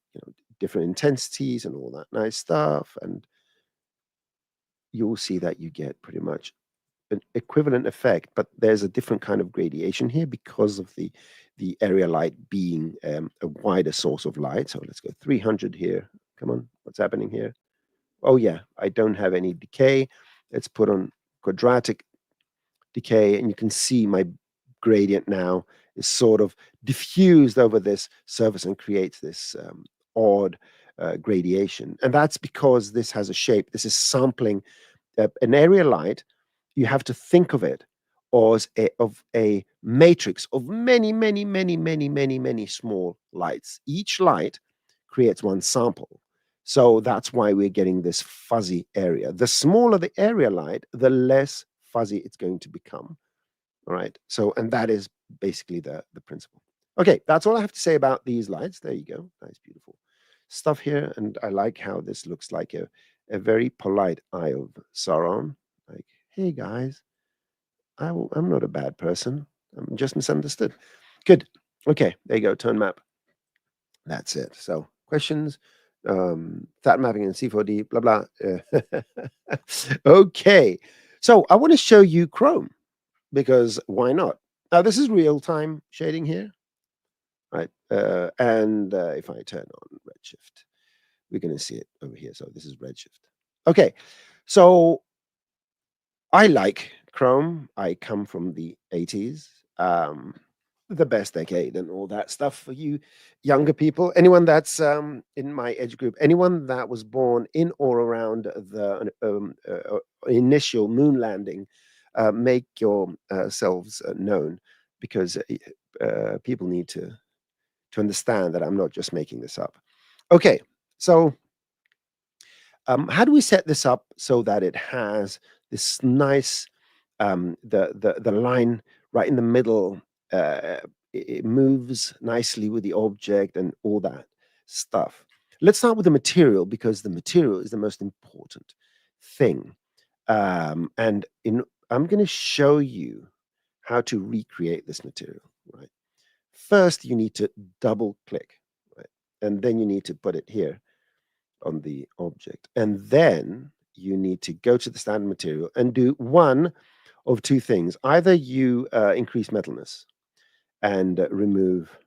different intensities and all that nice stuff, and you'll see that you get pretty much an equivalent effect, but there's a different kind of gradation here because of the area light being a wider source of light. So let's go 300 here. Come on, what's happening here? Oh yeah, I don't have any decay. Let's put on quadratic decay, and you can see my gradient now is sort of diffused over this surface and creates this odd gradation. And that's because this has a shape. This is sampling an area light. You have to think of it as a matrix of many, many, many, many, many, many small lights. Each light creates one sample. So that's why we're getting this fuzzy area. The smaller the area light, the less fuzzy it's going to become. All right. So, and that is basically the principle. Okay, that's all I have to say about these lights. There you go. Nice, beautiful stuff here. And I like how this looks like a very polite Eye of Sauron. Like, hey guys, I'm not a bad person. I'm just misunderstood. Good. Okay, there you go. Tone map. That's it. So questions, that mapping in C4D, blah, blah. Okay. So I want to show you Chrome, because why not? Now, this is real-time shading here. right? And if I turn on Redshift, we're going to see it over here. So this is Redshift. Okay, so I like Chrome. I come from the 80s, the best decade and all that stuff for you younger people. Anyone that's in my age group, anyone that was born in or around the initial moon landing, make yourselves known, because people need to understand that I'm not just making this up. Okay, so how do we set this up so that it has this nice the line right in the middle? It moves nicely with the object and all that stuff. Let's start with the material, because the material is the most important thing. And I'm going to show you how to recreate this material. Right. First, you need to double click, right, and then you need to put it here on the object. And then you need to go to the standard material and do one of two things. Either you increase metalness and remove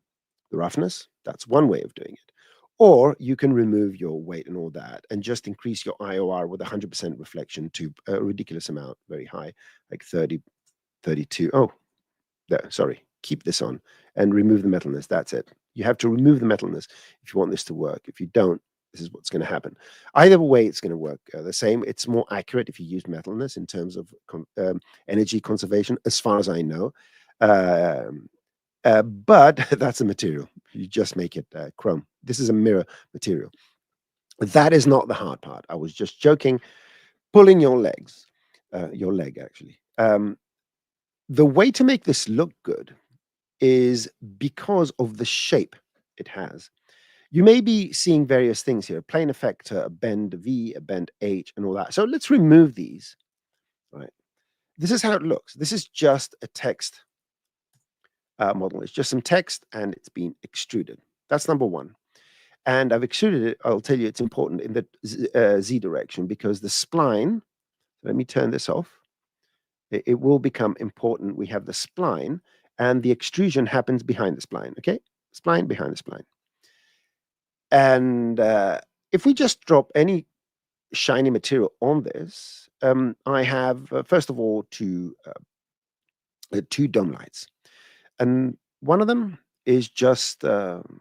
the roughness. That's one way of doing it. Or you can remove your weight and all that and just increase your IOR with 100% reflection to a ridiculous amount, very high, like 30, 32. Oh, there, sorry. Keep this on and remove the metalness. That's it. You have to remove the metalness if you want this to work. If you don't, this is what's going to happen. Either way, it's going to work the same. It's more accurate if you use metalness in terms of energy conservation, as far as I know. But that's a material. You just make it chrome. This is a mirror material. That is not the hard part. I was just joking. Pulling your legs, your leg actually. The way to make this look good is because of the shape it has. You may be seeing various things here: plane effector, a bend V, a bend H, and all that. So let's remove these. Right. This is how it looks. This is just a text model. It's just some text and it's been extruded. That's number one. And I've extruded it. I'll tell you it's important in the Z direction, because the spline, let me turn this off. It will become important. We have the spline and the extrusion happens behind the spline. Okay. Spline behind the spline. And if we just drop any shiny material on this, I have, first of all, two dome lights. And one of them is just,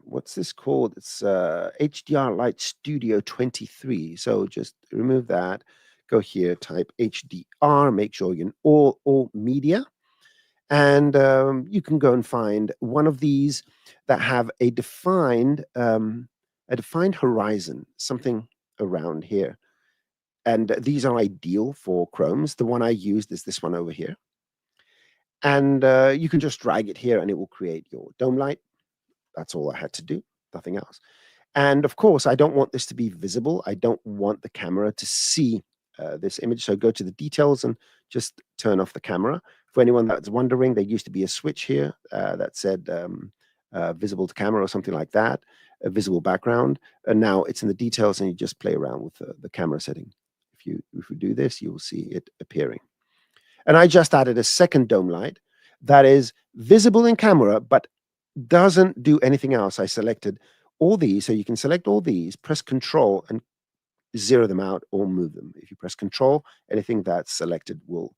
what's this called? It's HDR Light Studio 23. So just remove that, go here, type HDR, make sure you're in all media. And you can go and find one of these that have a defined horizon, something around here. And these are ideal for chromes. The one I used is this one over here. And you can just drag it here and it will create your dome light. That's all I had to do, nothing else. And of course, I don't want this to be visible. I don't want the camera to see this image. So go to the details and just turn off the camera. For anyone that's wondering, there used to be a switch here that said visible to camera or something like that, a visible background. And now it's in the details and you just play around with the camera setting. If you do this, you will see it appearing. And I just added a second dome light that is visible in camera, but doesn't do anything else. I selected all these. So you can select all these, press Control and zero them out or move them. If you press Control, anything that's selected will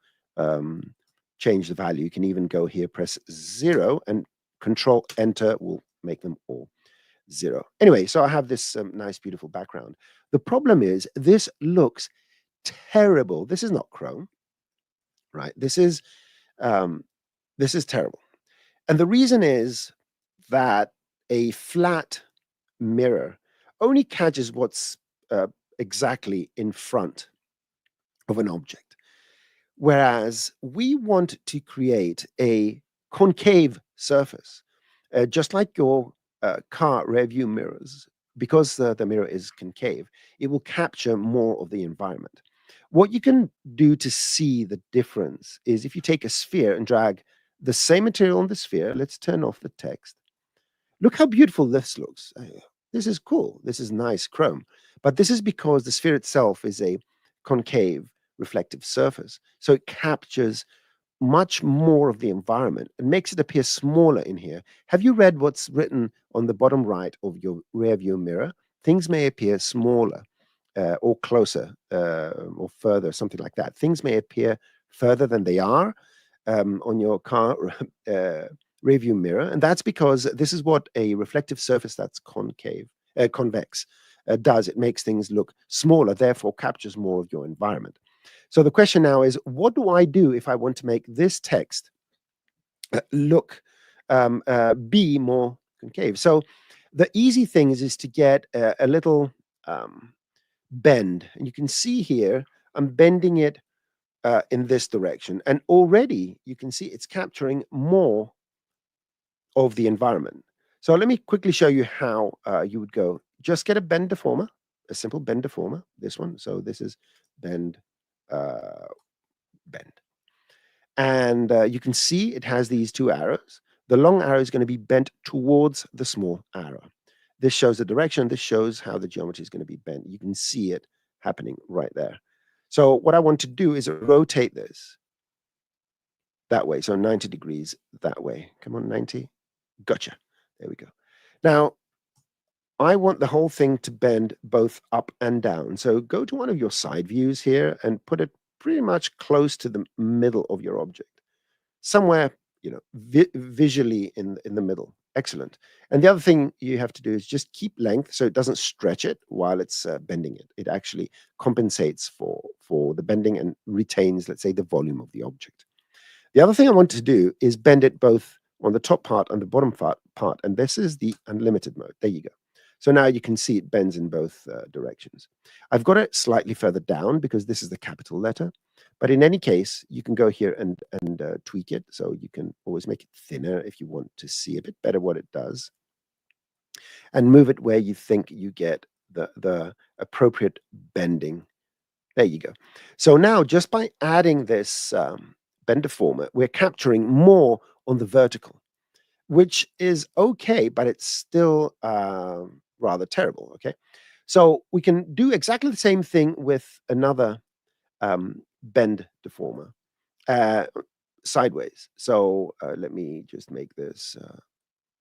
change the value. You can even go here, press 0 and Control Enter will make them all 0. Anyway, so I have this nice, beautiful background. The problem is this looks terrible. This is not Chrome, right? This is terrible. And the reason is that a flat mirror only catches what's exactly in front of an object. Whereas we want to create a concave surface, just like your car rear view mirrors. Because the mirror is concave, it will capture more of the environment. What you can do to see the difference is if you take a sphere and drag the same material on the sphere. Let's turn off the text. Look how beautiful this looks. This is cool. This is nice chrome. But this is because the sphere itself is a concave reflective surface. So it captures much more of the environment and makes it appear smaller in here. Have you read what's written on the bottom right of your rear view mirror? Things may appear smaller or closer or further, something like that. Things may appear further than they are on your car rear view mirror. And that's because this is what a reflective surface that's convex does. It makes things look smaller, therefore captures more of your environment. So the question now is, what do I do if I want to make this text look be more concave? So the easy thing is to get a little bend, and you can see here I'm bending it in this direction, and already you can see it's capturing more of the environment. So let me quickly show you how you would go. Just get a bend deformer, a simple bend deformer, this one. So this is bend, bend. And you can see it has these two arrows. The long arrow is going to be bent towards the small arrow. This shows the direction. This shows how the geometry is going to be bent. You can see it happening right there. So what I want to do is rotate this that way. So 90 degrees that way. Come on, 90. Gotcha. There we go. Now, I want the whole thing to bend both up and down. So go to one of your side views here and put it pretty much close to the middle of your object. Somewhere, visually in the middle. Excellent. And the other thing you have to do is just keep length so it doesn't stretch it while it's bending it. It actually compensates for the bending and retains, let's say, the volume of the object. The other thing I want to do is bend it both on the top part and the bottom part. And this is the unlimited mode. There you go. So now you can see it bends in both directions. I've got it slightly further down because this is the capital letter. But in any case, you can go here and tweak it. So you can always make it thinner if you want to see a bit better what it does. And move it where you think you get the appropriate bending. There you go. So now just by adding this bend deformer, we're capturing more on the vertical, which is okay, but it's still rather terrible, okay? So we can do exactly the same thing with another bend deformer sideways. So let me just make this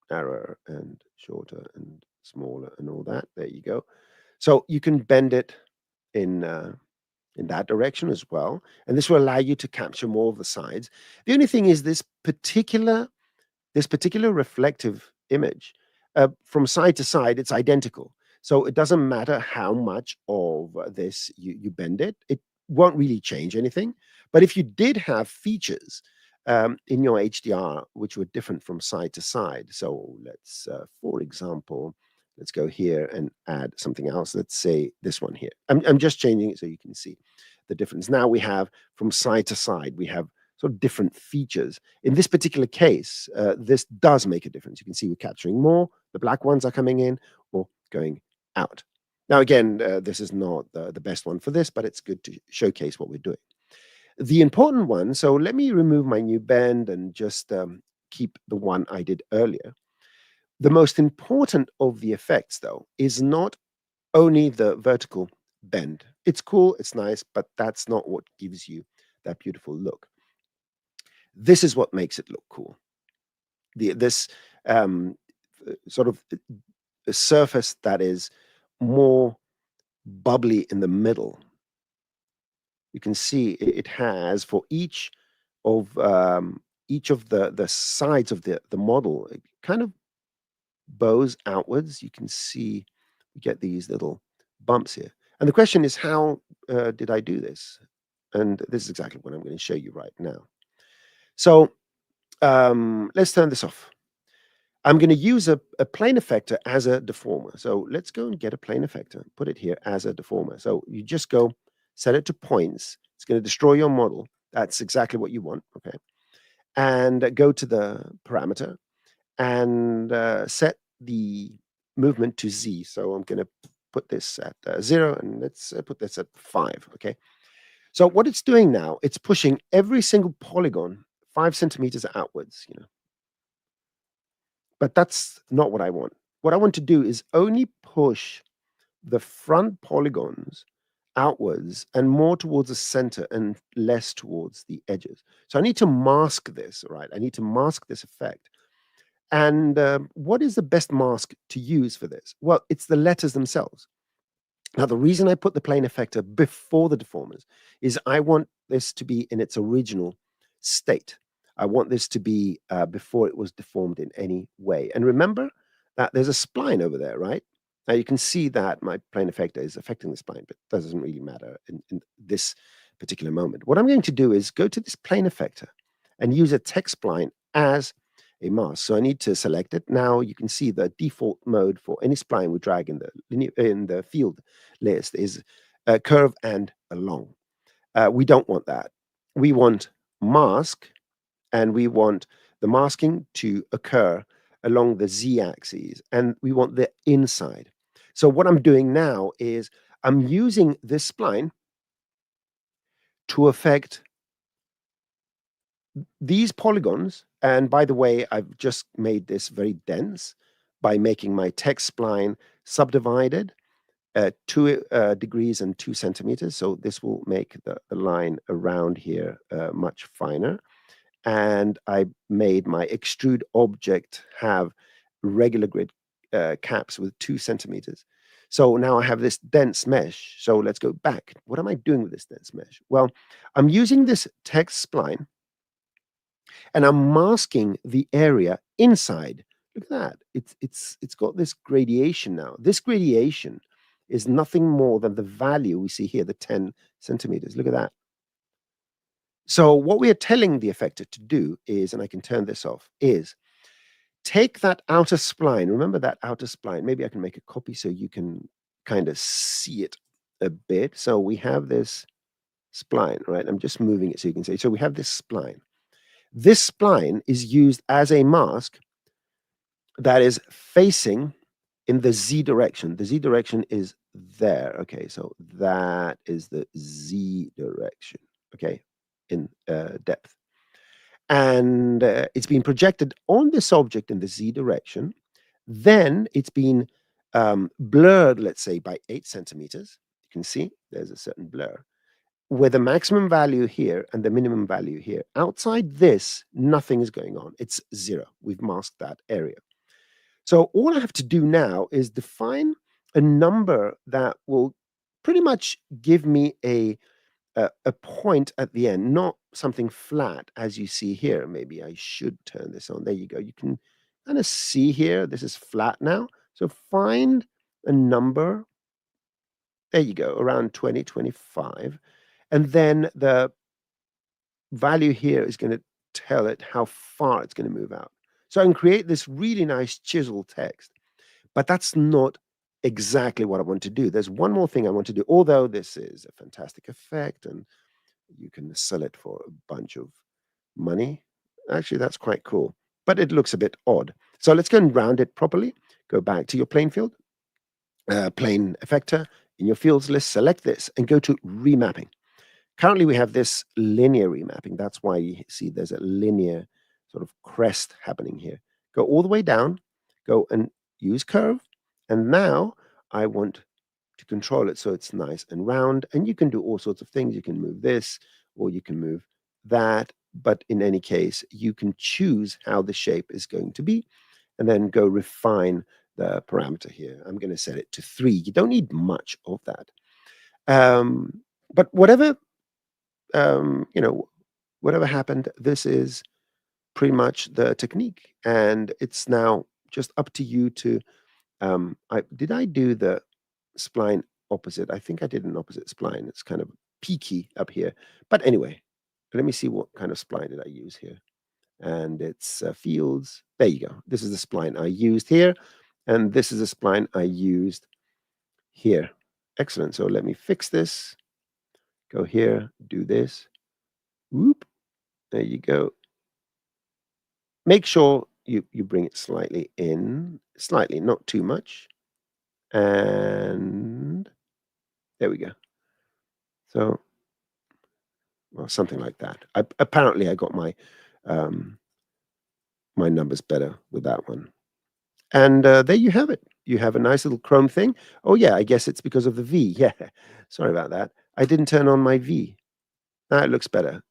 narrower and shorter and smaller and all that. There you go. So you can bend it in that direction as well, and this will allow you to capture more of the sides. The only thing is this particular reflective image from side to side, it's identical. So it doesn't matter how much of this you bend it. It won't really change anything. But if you did have features in your HDR which were different from side to side, so let's, for example, let's go here and add something else. Let's say this one here. I'm just changing it so you can see the difference. Now we have from side to side, we have sort of different features. In this particular case, this does make a difference. You can see we're capturing more. The black ones are coming in or going out. Now, again, this is not the best one for this, but it's good to showcase what we're doing. The important one, so let me remove my new bend and just keep the one I did earlier. The most important of the effects, though, is not only the vertical bend. It's cool, it's nice, but that's not what gives you that beautiful look. This is what makes it look cool. This sort of a surface that is more bubbly in the middle. You can see it has for each of the sides of the model, it kind of bows outwards. You can see we get these little bumps here. And the question is, how did I do this? And this is exactly what I'm going to show you right now. So let's turn this off. I'm going to use a plane effector as a deformer. So let's go and get a plane effector, put it here as a deformer. So you just go set it to points. It's going to destroy your model. That's exactly what you want, okay? And go to the parameter and set the movement to Z. So I'm going to put this at 0, and let's put this at 5, okay? So what it's doing now, it's pushing every single polygon 5 centimeters outwards, But that's not what I want. What I want to do is only push the front polygons outwards and more towards the center and less towards the edges. So I need to mask this, right? I need to mask this effect. And what is the best mask to use for this? Well, it's the letters themselves. Now, the reason I put the plane effector before the deformers is I want this to be in its original state. I want this to be before it was deformed in any way. And remember that there's a spline over there, right? Now you can see that my plane effector is affecting the spline, but it doesn't really matter in this particular moment. What I'm going to do is go to this plane effector and use a text spline as a mask. So I need to select it. Now you can see the default mode for any spline we drag in the field list is a curve and along. We don't want that. We want mask, and we want the masking to occur along the z-axis, and we want the inside. So what I'm doing now is I'm using this spline to affect these polygons. And by the way, I've just made this very dense by making my text spline subdivided 2 degrees and 2 centimeters. So this will make the line around here much finer. And I made my extrude object have regular grid caps with 2 centimeters. So now I have this dense mesh. So let's go back. What am I doing with this dense mesh? Well, I'm using this text spline and I'm masking the area inside. Look at that. It's got this gradation now. This gradation is nothing more than the value we see here, the 10 centimeters. Look at that. So what we are telling the effector to do is, and I can turn this off, is take that outer spline. Remember that outer spline. Maybe I can make a copy so you can kind of see it a bit. So we have this spline, right? I'm just moving it so you can see. So we have this spline. This spline is used as a mask that is facing in the z direction. The z direction is there. Okay, so that is the z direction. Okay, in depth. And it's been projected on this object in the z direction. Then it's been blurred, let's say, by 8 centimeters. You can see there's a certain blur with the maximum value here and the minimum value here. Outside this, nothing is going on. It's 0. We've masked that area. So all I have to do now is define a number that will pretty much give me a point at the end, not something flat as you see here. Maybe I should turn this on. There you go. You can kind of see here, this is flat now. So find a number. There you go, around 20, 25. And then the value here is going to tell it how far it's going to move out. So I can create this really nice chisel text, but that's not exactly what I want to do. There's one more thing I want to do, although this is a fantastic effect and you can sell it for a bunch of money. Actually, that's quite cool, but it looks a bit odd. So let's go and round it properly. Go back to your plane field, plane effector. In your fields list, select this and go to remapping. Currently, we have this linear remapping. That's why you see there's a linear sort of crest happening here. Go all the way down, go and use curve. And now I want to control it so it's nice and round. And you can do all sorts of things. You can move this or you can move that. But in any case, you can choose how the shape is going to be and then go refine the parameter here. I'm going to set it to 3. You don't need much of that. But whatever whatever happened, this is pretty much the technique. And it's now just up to you to, did I do the spline opposite? I think I did an opposite spline. It's kind of peaky up here. But anyway, let me see what kind of spline did I use here. And it's fields. There you go. This is the spline I used here. And this is the spline I used here. Excellent. So let me fix this. Go here, do this. Whoop. There you go. Make sure you bring it slightly in, slightly, not too much. And there we go. So, well, something like that. Apparently, I got my my numbers better with that one. And there you have it. You have a nice little chrome thing. Oh yeah, I guess it's because of the V. Yeah, sorry about that. I didn't turn on my V. Now it looks better.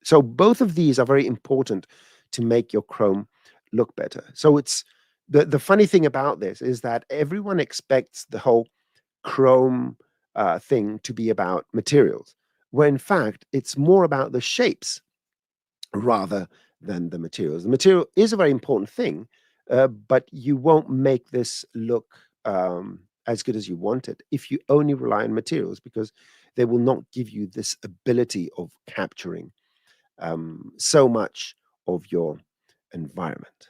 So both of these are very important to make your chrome look better. So it's the funny thing about this is that everyone expects the whole chrome thing to be about materials, where in fact it's more about the shapes rather than the materials. The material is a very important thing, but you won't make this look as good as you want it if you only rely on materials, because they will not give you this ability of capturing so much of your environment.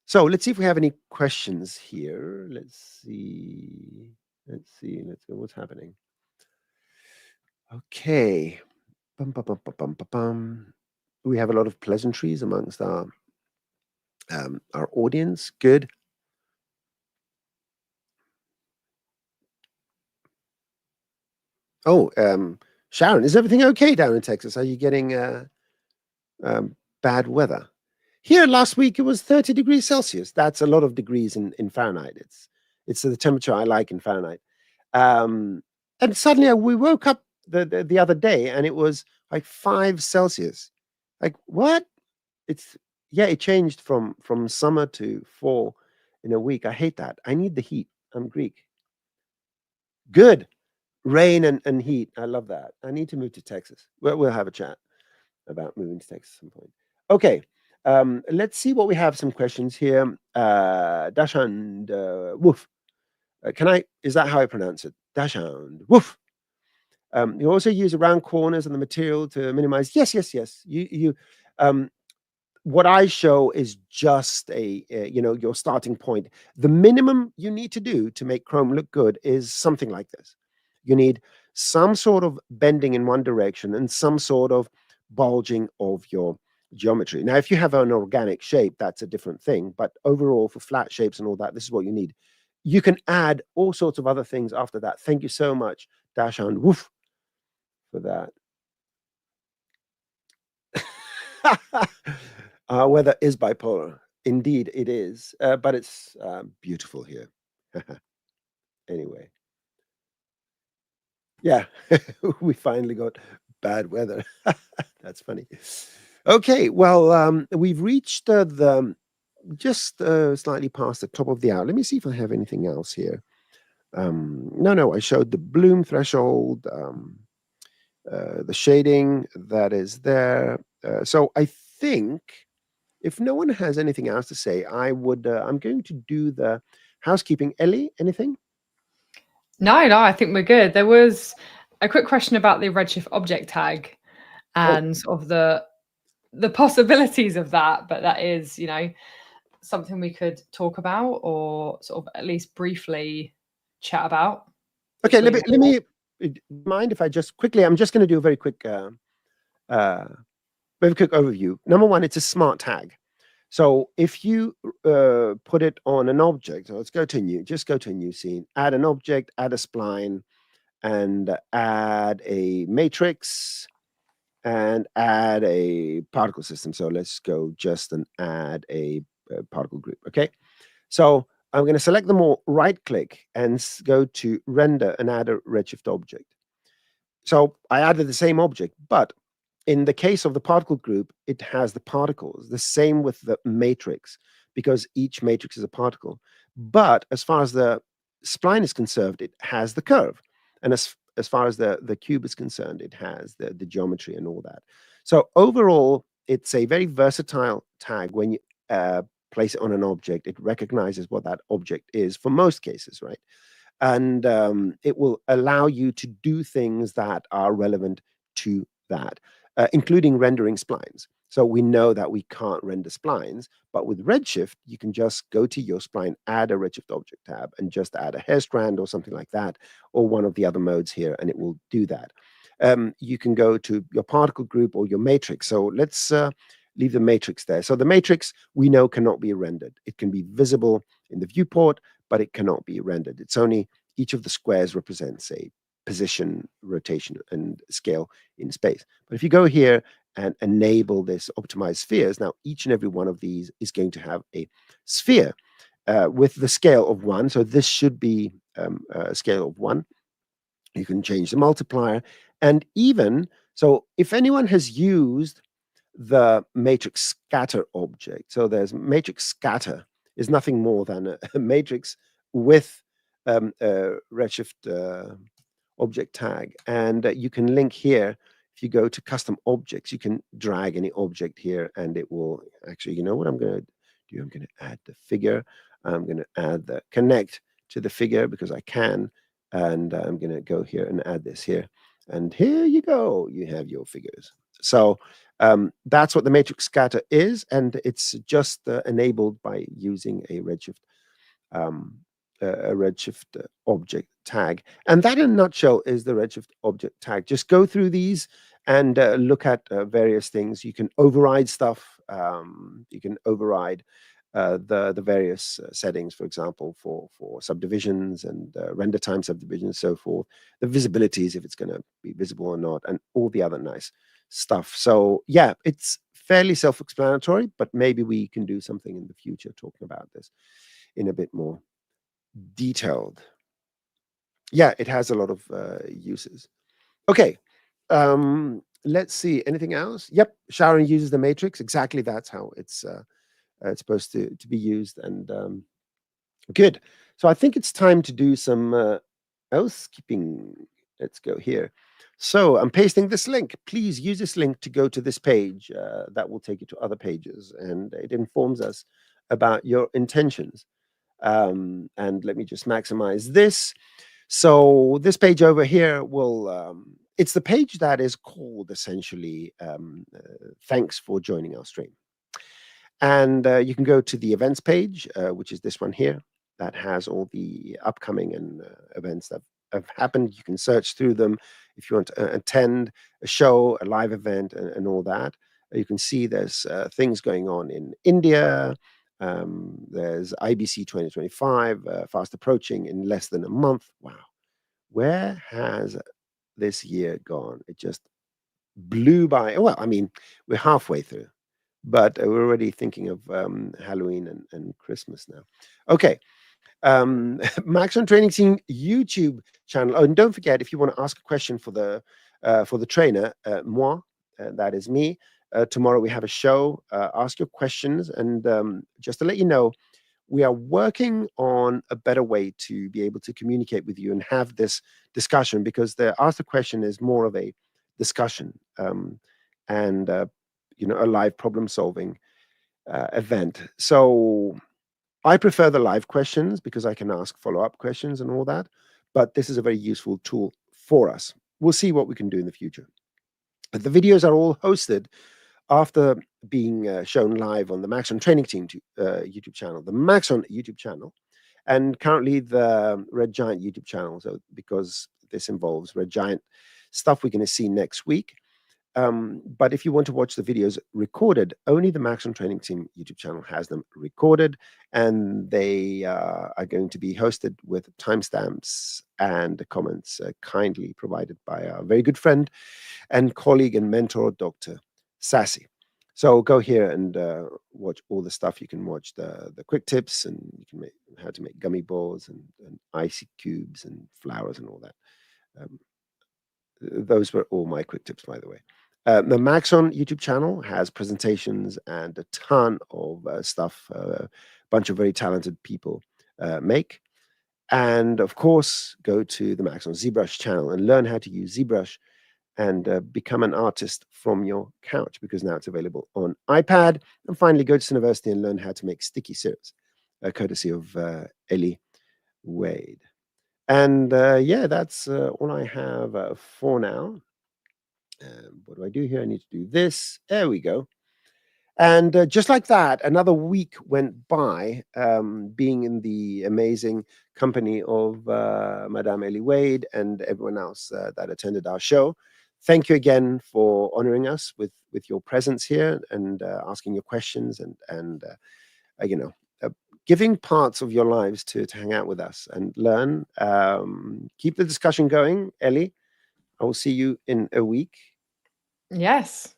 So let's see if we have any questions here. Let's see. Let's see. Let's go. What's happening? Okay. Bum, bum, bum, bum, bum, bum, bum. We have a lot of pleasantries amongst our audience. Good. Oh, Sharon, is everything okay down in Texas? Are you getting bad weather? Here last week it was 30 degrees Celsius. That's a lot of degrees in Fahrenheit. It's the temperature I like in Fahrenheit. And suddenly we woke up the other day and it was like 5 Celsius. Like what? It's yeah, it changed from summer to fall in a week. I hate that. I need the heat. I'm Greek. Good. Rain and heat. I love that. I need to move to Texas. We'll have a chat about moving to Texas at some point. Okay. Let's see what we have. Some questions here. Dashand Woof. Is that how I pronounce it? Dashand Woof. You also use round corners and the material to minimize. Yes, yes, yes. Um, what I show is just your starting point. The minimum you need to do to make Chrome look good is something like this. You need some sort of bending in one direction and some sort of bulging of your geometry. Now, if you have an organic shape, that's a different thing. But overall, for flat shapes and all that, this is what you need. You can add all sorts of other things after that. Thank you so much, Dashan Woof, for that. Our weather is bipolar. Indeed, it is. But it's beautiful here. Anyway. Yeah, we finally got bad weather. That's funny. Okay, well, we've reached just slightly past the top of the hour. Let me see if I have anything else here. No, I showed the bloom threshold, the shading that is there. So I think if no one has anything else to say, I'm going to do the housekeeping. Elly, anything? No, I think we're good. There was a quick question about the Redshift object tag Oh, and sort of the possibilities of that, but that is, something we could talk about or sort of at least briefly chat about. okay. What Let do me you let me mind if I just quickly. I'm just going to do a uh, very quick overview. Number one, it's a smart tag. So if you put it on an object, so let's go to new. Just go to a new scene. Add an object. Add a spline, and add a matrix, and add a particle system. So let's go just and add a particle group. Okay. So I'm going to select them all, right click, and go to render and add a Redshift object. So I added the same object, but in the case of the particle group, it has the particles, the same with the matrix, because each matrix is a particle. But as far as the spline is concerned, it has the curve. And as far as the cube is concerned, it has the geometry and all that. So overall, it's a very versatile tag. When you place it on an object, it recognizes what that object is for most cases, right? And it will allow you to do things that are relevant to that, including rendering splines. So we know that we can't render splines, but with Redshift, you can just go to your spline, add a Redshift object tab, and just add a hair strand or something like that, or one of the other modes here, and it will do that. You can go to your particle group or your matrix. So let's leave the matrix there. So the matrix we know cannot be rendered. It can be visible in the viewport, but it cannot be rendered. It's only each of the squares represents a position, rotation, and scale in space. But if you go here and enable this optimized spheres, now each and every one of these is going to have a sphere. with the scale of 1. So this should be a scale of 1. You can change the multiplier. And even, so if anyone has used the matrix scatter object, so there's matrix scatter is nothing more than a matrix with a Redshift object tag. And you can link here. If you go to custom objects, you can drag any object here and it will actually, you know what I'm going to do? I'm going to add the figure. I'm going to add the connect to the figure because I can. And I'm going to go here and add this here. And here you go. You have your figures. So that's what the matrix scatter is. And it's just enabled by using um, a Redshift object tag. And that in a nutshell is the Redshift object tag. Just go through these and look at various things. You can override stuff. You can override the various settings, for example, for subdivisions and render time subdivisions, so forth. The visibilities, if it's going to be visible or not, and all the other nice stuff. So yeah, it's fairly self-explanatory, but maybe we can do something in the future talking about this in a bit more detailed. Yeah, it has a lot of uses. Okay, let's see. Anything else? Yep, Sharon uses the matrix. Exactly, that's how it's supposed to be used. And good. So I think it's time to do some housekeeping. Let's go here. So I'm pasting this link. Please use this link to go to this page. That will take you to other pages, and it informs us about your intentions. And let me just maximize this. So this page over here will, it's the page that is called essentially, thanks for joining our stream. And you can go to the events page, which is this one here, that has all the upcoming and events that have happened. You can search through them if you want to attend a show, a live event, and all that. You can see there's things going on in India. There's IBC 2025 fast approaching in less than a month. Wow. Where has this year gone? It just blew by. Well, I mean, we're halfway through, but we're already thinking of Halloween and Christmas now. Okay. Maxon Training Team YouTube channel. Oh, and don't forget, if you want to ask a question for the trainer, moi, that is me. Tomorrow we have a show. Ask your questions, and just to let you know, we are working on a better way to be able to communicate with you and have this discussion, because the ask the question is more of a discussion and a live problem solving event. So I prefer the live questions because I can ask follow-up questions and all that, but this is a very useful tool for us. We'll see what we can do in the future. But the videos are all hosted after being shown live on the Maxon Training Team YouTube channel, the Maxon YouTube channel, and currently the Red Giant YouTube channel. So because this involves Red Giant stuff, we're going to see next week. But if you want to watch the videos recorded, only the Maxon Training Team YouTube channel has them recorded, and they are going to be hosted with timestamps and comments kindly provided by our very good friend and colleague and mentor, Dr. Sassy. So go here and watch all the stuff. You can watch the quick tips, and you can make how to make gummy balls and icy cubes and flowers and all that. Those were all my quick tips, by the way. The Maxon YouTube channel has presentations and a ton of stuff a bunch of very talented people make. And of course, go to the Maxon ZBrush channel and learn how to use ZBrush and become an artist from your couch, because now it's available on iPad. And finally, go to university and learn how to make sticky syrups, courtesy of Elly Wade. And yeah, that's all I have for now. What do I do here? I need to do this. There we go. And just like that, another week went by, being in the amazing company of Madame Elly Wade and everyone else that attended our show. Thank you again for honoring us with your presence here and asking your questions and giving parts of your lives to hang out with us and learn. Keep the discussion going, Elly. I will see you in a week. Yes.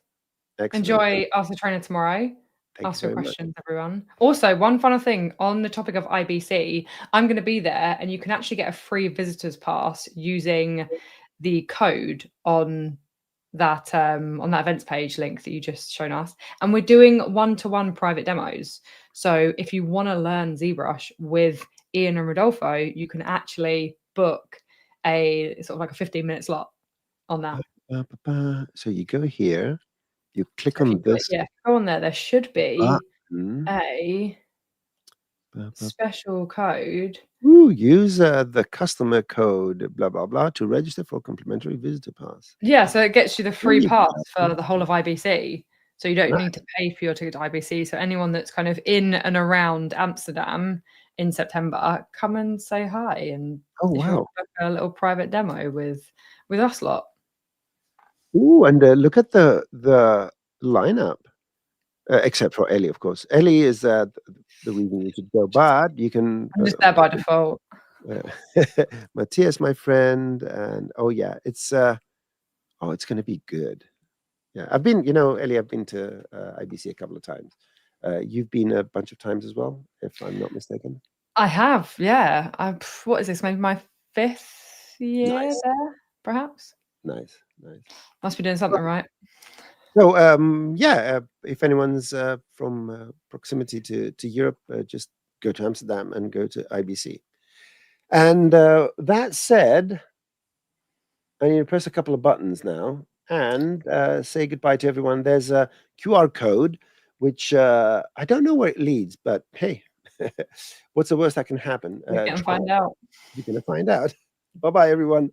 Excellent. Enjoy Ask the Trainer tomorrow. Thank you Ask your very much. questions, everyone. Also, one final thing on the topic of IBC, I'm going to be there, and you can actually get a free visitors pass using the code on that events page link that you just shown us. And we're doing one-to-one private demos. So if you want to learn ZBrush with Ian and Rodolfo, you can actually book a sort of like a 15-minute slot on that. So you go here, you click So if you on this go on there. There should be button. a special code. Ooh, use the customer code, blah, blah, blah, to register for a complimentary visitor pass. Yeah, so it gets you the There free you pass go. for the whole of IBC. So you don't Nice. need to pay for your ticket to IBC. So anyone that's kind of in and around Amsterdam in September, come and say hi. And Oh, if you want wow. to book a little private demo with us lot. Ooh, and look at the lineup, except for Elly, of course. Elly is the reason you should go, but you can. I'm just there by default. Matthias, my friend, and oh yeah, it's going to be good. Yeah, I've been, Elly, I've been to IBC a couple of times. You've been a bunch of times as well, if I'm not mistaken. I have, yeah. What is this? Maybe my 5th year Nice. there, perhaps. Nice. Must be doing something right. So, if anyone's from proximity to Europe, just go to Amsterdam and go to IBC. And that said, I need to press a couple of buttons now and say goodbye to everyone. There's a QR code, which I don't know where it leads, but hey, what's the worst that can happen? We can find out. We're going to find out. Bye-bye, everyone.